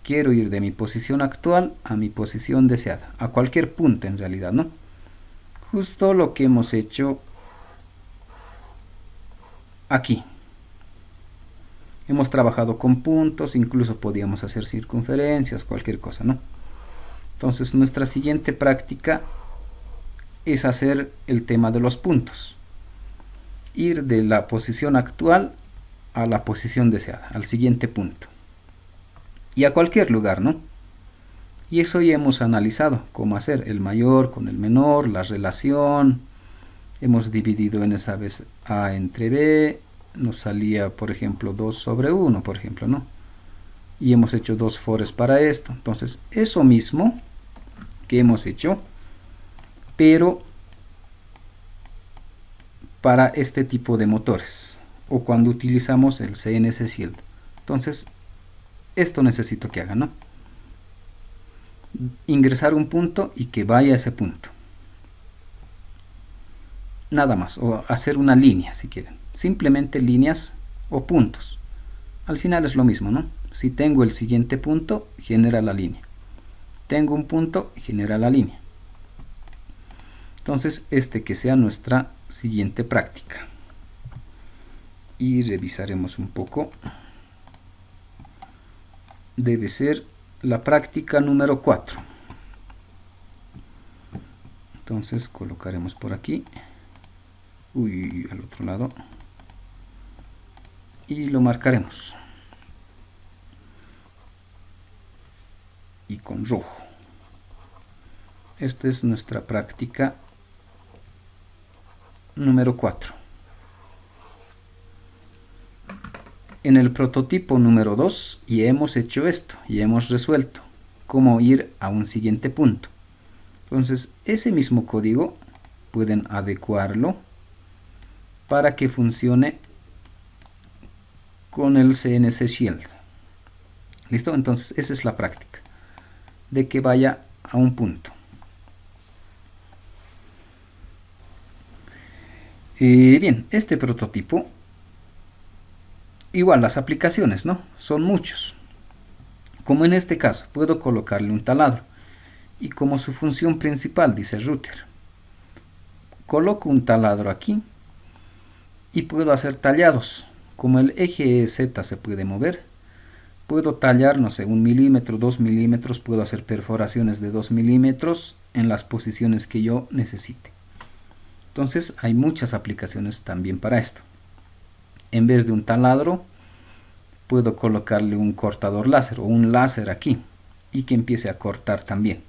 Speaker 1: Quiero ir de mi posición actual a mi posición deseada. A cualquier punto en realidad, ¿no? Justo lo que hemos hecho aquí. Hemos trabajado con puntos, incluso podíamos hacer circunferencias, cualquier cosa, ¿no? Entonces nuestra siguiente práctica es hacer el tema de los puntos. Ir de la posición actual a la posición deseada, al siguiente punto. Y a cualquier lugar, ¿no? Y eso ya hemos analizado, cómo hacer el mayor con el menor, la relación. Hemos dividido en esa vez A entre B. Nos salía, por ejemplo, 2 sobre 1, por ejemplo, ¿no? Y hemos hecho dos fores para esto. Entonces, eso mismo que hemos hecho, pero para este tipo de motores, o cuando utilizamos el CNC Shield. Entonces, esto necesito que haga, ¿no? Ingresar un punto y que vaya a ese punto. nada más, o hacer una línea si quieren, simplemente líneas o puntos. Al final es lo mismo, ¿no? Si tengo el siguiente punto, genera la línea. Tengo un punto, genera la línea. Entonces, que sea nuestra siguiente práctica. Y revisaremos un poco. Debe ser la práctica número 4. Entonces, colocaremos por aquí. Uy, al otro lado. Y lo marcaremos. Y con rojo. Esta es nuestra práctica número 4. En el prototipo número 2 ya hemos hecho esto, ya hemos resuelto cómo ir a un siguiente punto. Entonces, ese mismo código pueden adecuarlo para que funcione con el CNC Shield. ¿Listo? Entonces, esa es la práctica de que vaya a un punto. Bien, este prototipo, igual las aplicaciones, ¿no? Son muchos. Como en este caso, puedo colocarle un taladro. Y como su función principal, dice router, coloco un taladro aquí y puedo hacer tallados. Como el eje Z se puede mover, puedo tallar, no sé, 1 milímetro, 2 milímetros, puedo hacer perforaciones de 2 milímetros en las posiciones que yo necesite. Entonces hay muchas aplicaciones también para esto. En vez de un taladro, puedo colocarle un cortador láser o un láser aquí y que empiece a cortar también.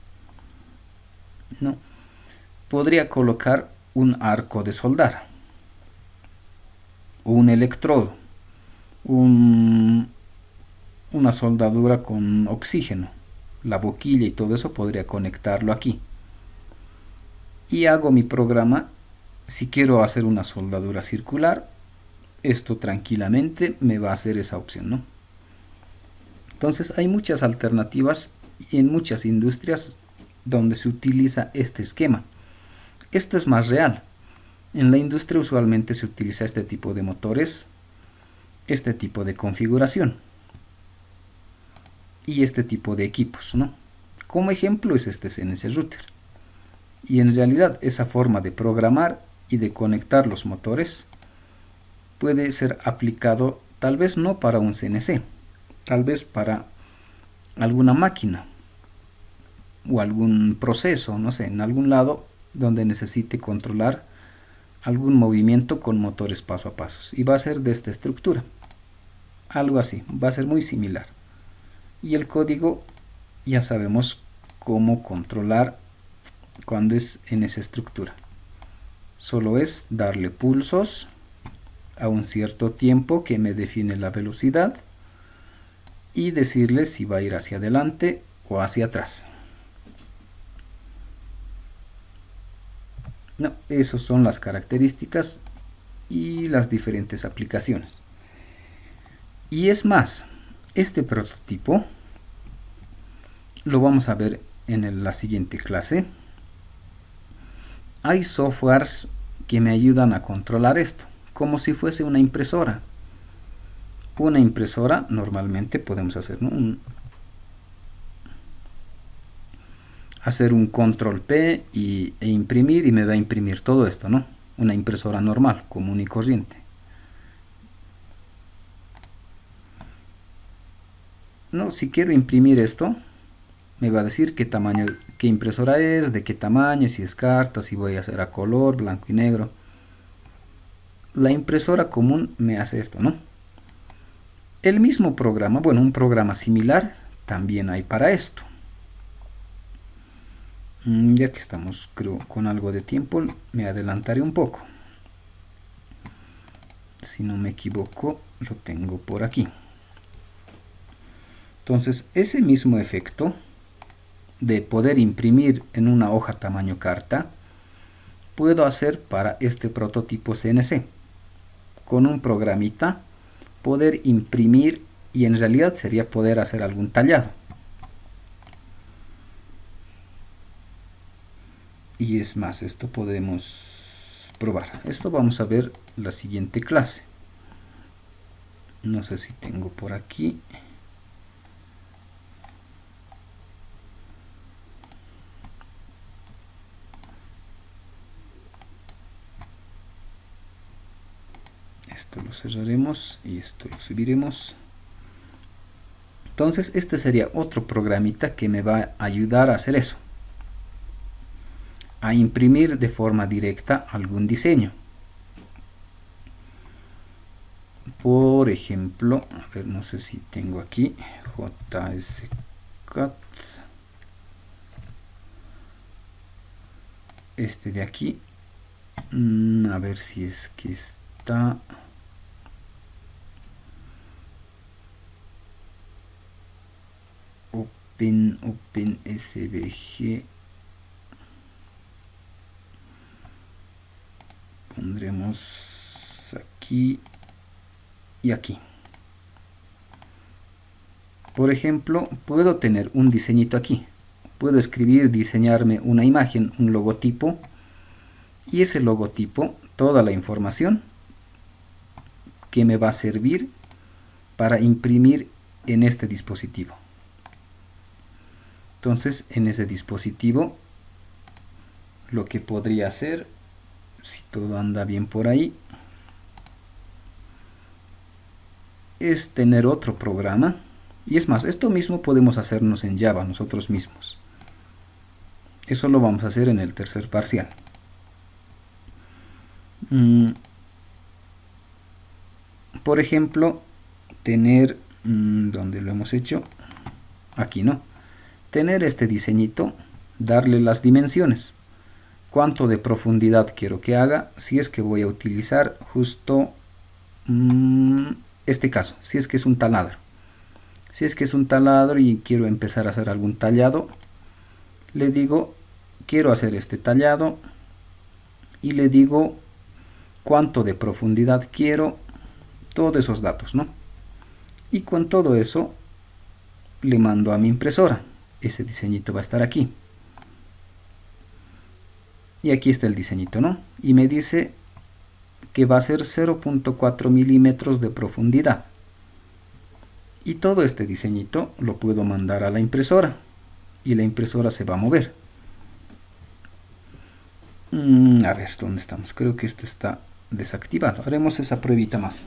Speaker 1: ¿No? Podría colocar un arco de soldar o un electrodo, una soldadura con oxígeno, la boquilla y todo eso podría conectarlo aquí y hago mi programa. Si quiero hacer una soldadura circular, esto tranquilamente me va a hacer esa opción, ¿no? Entonces hay muchas alternativas y en muchas industrias donde se utiliza este esquema. Esto es más real. En la industria usualmente se utiliza este tipo de motores, este tipo de configuración y este tipo de equipos, ¿no? Como ejemplo es este CNC router. Y en realidad esa forma de programar y de conectar los motores puede ser aplicado tal vez no para un CNC, tal vez para alguna máquina o algún proceso, no sé, en algún lado donde necesite controlar algún movimiento con motores paso a paso. Y va a ser de esta estructura. Algo así, va a ser muy similar. Y el código ya sabemos cómo controlar cuando es en esa estructura. Solo es darle pulsos a un cierto tiempo que me define la velocidad y decirle si va a ir hacia adelante o hacia atrás. No, esas son las características y las diferentes aplicaciones. Y es más, este prototipo lo vamos a ver en la siguiente clase. Hay softwares que me ayudan a controlar esto, como si fuese una impresora. Una impresora normalmente podemos hacer, ¿no? Hacer un control P e imprimir y me va a imprimir todo esto, ¿no? Una impresora normal, común y corriente. No, si quiero imprimir esto, me va a decir qué tamaño, qué impresora es, de qué tamaño, si es carta, si voy a hacer a color, blanco y negro. La impresora común me hace esto, ¿no? El mismo programa, bueno, un programa similar también hay para esto. Ya que estamos, creo, con algo de tiempo, me adelantaré un poco. Si no me equivoco, lo tengo por aquí. Entonces, ese mismo efecto de poder imprimir en una hoja tamaño carta, puedo hacer para este prototipo CNC. Con un programita, poder imprimir y en realidad sería poder hacer algún tallado. Y es más, esto podemos probar. Esto vamos a ver la siguiente clase. No sé si tengo por aquí. Esto lo cerraremos y esto lo subiremos. Entonces este sería otro programita que me va a ayudar a hacer eso, a imprimir de forma directa algún diseño. Por ejemplo, a ver, no sé si tengo aquí JSCAD, este de aquí, a ver si es que está. OpenSVG, pondremos aquí y aquí. Por ejemplo, puedo tener un diseñito aquí, puedo escribir, diseñarme una imagen, un logotipo, y ese logotipo, toda la información que me va a servir para imprimir en este dispositivo. Entonces, en ese dispositivo, lo que podría hacer, si todo anda bien por ahí, es tener otro programa. Y es más, esto mismo podemos hacernos en Java nosotros mismos. Eso lo vamos a hacer en el tercer parcial. Por ejemplo, tener, ¿dónde lo hemos hecho? Aquí, ¿no? Tener este diseñito, darle las dimensiones, cuánto de profundidad quiero que haga, si es que voy a utilizar justo este caso, si es que es un taladro. Si es que es un taladro y quiero empezar a hacer algún tallado, le digo, quiero hacer este tallado, y le digo cuánto de profundidad quiero, todos esos datos, ¿no? Y con todo eso, le mando a mi impresora. Ese diseñito va a estar aquí. Y aquí está el diseñito, ¿no? Y me dice que va a ser 0.4 milímetros de profundidad. Y todo este diseñito lo puedo mandar a la impresora. Y la impresora se va a mover. A ver, ¿dónde estamos? Creo que esto está desactivado. Haremos esa pruebita más.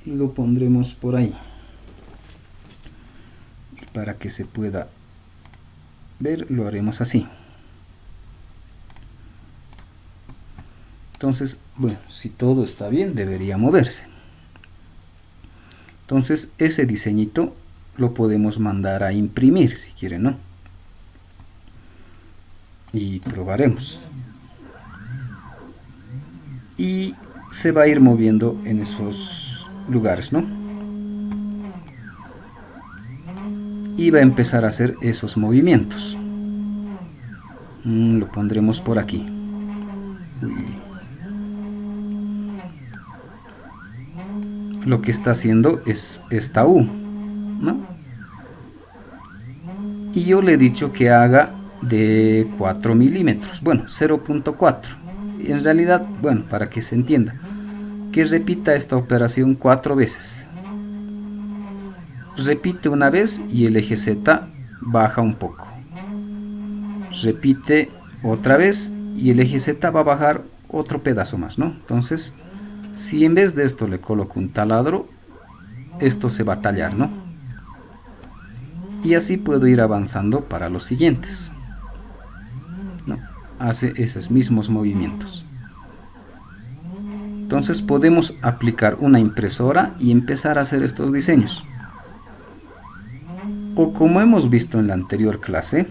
Speaker 1: Y lo pondremos por ahí para que se pueda ver. Lo haremos así. Entonces, bueno, si todo está bien, debería moverse. Entonces ese diseñito lo podemos mandar a imprimir si quieren, ¿no? Y probaremos. Y se va a ir moviendo en esos lugares, ¿no? Y va a empezar a hacer esos movimientos. Lo pondremos por aquí. Lo que está haciendo es esta U, ¿no? Y yo le he dicho que haga de 4 milímetros, bueno, 0.4. En realidad, bueno, para que se entienda, que repita esta operación 4 veces. Repite una vez y el eje Z baja un poco. Repite otra vez y el eje Z va a bajar otro pedazo más, ¿no? Entonces, si en vez de esto le coloco un taladro, esto se va a tallar, ¿no? Y así puedo ir avanzando para los siguientes, ¿no? Hace esos mismos movimientos. Entonces podemos aplicar una impresora y empezar a hacer estos diseños. O como hemos visto en la anterior clase,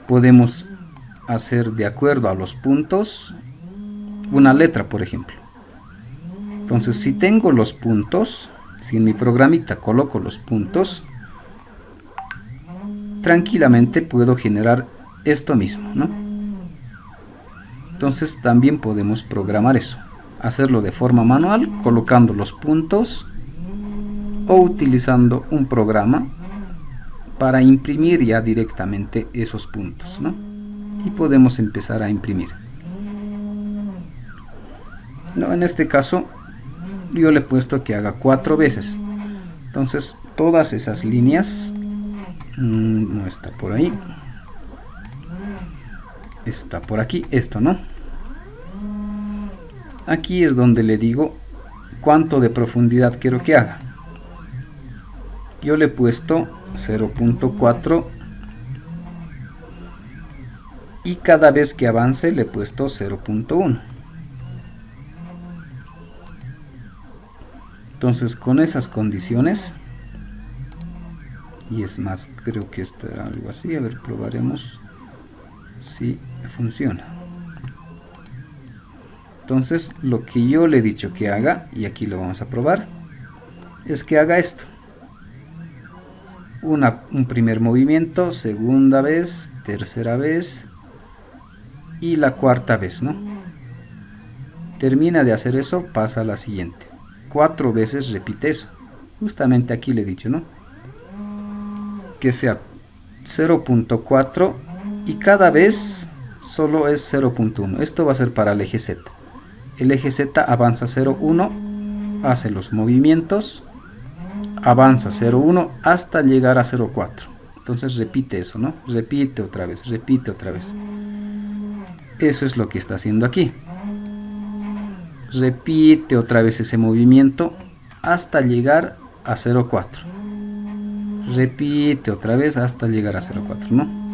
Speaker 1: podemos hacer de acuerdo a los puntos una letra, por ejemplo. Entonces, si tengo los puntos, si en mi programita coloco los puntos, tranquilamente puedo generar esto mismo, ¿no? Entonces también podemos programar eso, hacerlo de forma manual, colocando los puntos o utilizando un programa para imprimir ya directamente esos puntos, ¿no? Y podemos empezar a imprimir. No, en este caso yo le he puesto que haga 4 veces. Entonces todas esas líneas, no está por ahí, está por aquí, esto, ¿no? Aquí es donde le digo cuánto de profundidad quiero que haga. Yo le he puesto 0.4 y cada vez que avance le he puesto 0.1. Entonces con esas condiciones, y es más, creo que esto era algo así, a ver, probaremos si funciona. Entonces lo que yo le he dicho que haga, y aquí lo vamos a probar, es que haga esto. Un primer movimiento, segunda vez, tercera vez y la cuarta vez, ¿no? Termina de hacer eso, pasa a la siguiente. 4 veces repite eso. Justamente aquí le he dicho, ¿no? Que sea 0.4 y cada vez solo es 0.1. Esto va a ser para el eje Z. El eje Z avanza 0.1, hace los movimientos, avanza 0.1 hasta llegar a 0.4. Entonces repite eso, ¿no? Repite otra vez, repite otra vez. Eso es lo que está haciendo aquí. Repite otra vez ese movimiento hasta llegar a 0.4. Repite otra vez hasta llegar a 0.4, ¿no?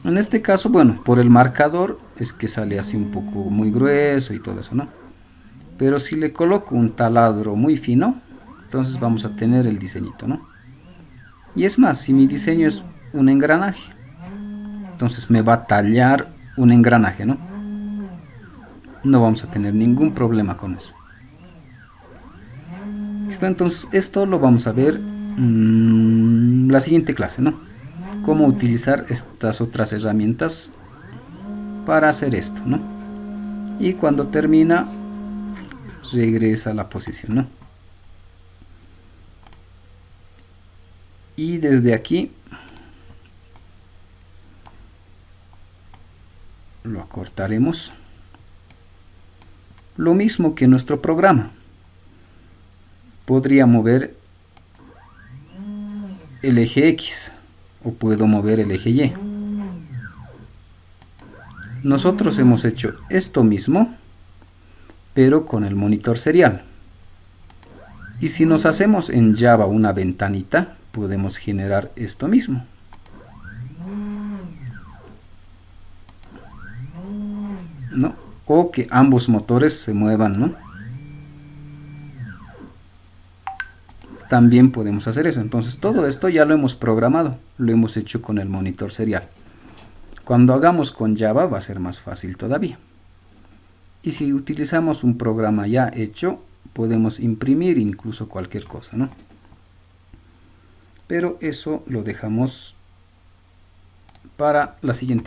Speaker 1: En este caso, bueno, por el marcador es que sale así un poco muy grueso y todo eso, ¿no? Pero si le coloco un taladro muy fino, entonces vamos a tener el diseñito, ¿no? Y es más, si mi diseño es un engranaje, entonces me va a tallar un engranaje, ¿no? No vamos a tener ningún problema con eso. ¿Listo? Entonces esto lo vamos a ver la siguiente clase, ¿no? Cómo utilizar estas otras herramientas para hacer esto, ¿no? Y cuando termina, regresa a la posición, ¿no? Y desde aquí lo acortaremos. Lo mismo que nuestro programa. Podría mover el eje X o puedo mover el eje Y. Nosotros hemos hecho esto mismo, pero con el monitor serial. Y si nos hacemos en Java una ventanita, podemos generar esto mismo. ¿No? O que ambos motores se muevan, ¿no? También podemos hacer eso. Entonces todo esto ya lo hemos programado, lo hemos hecho con el monitor serial. Cuando hagamos con Java va a ser más fácil todavía. Y si utilizamos un programa ya hecho, podemos imprimir incluso cualquier cosa, ¿no? Pero eso lo dejamos para la siguiente.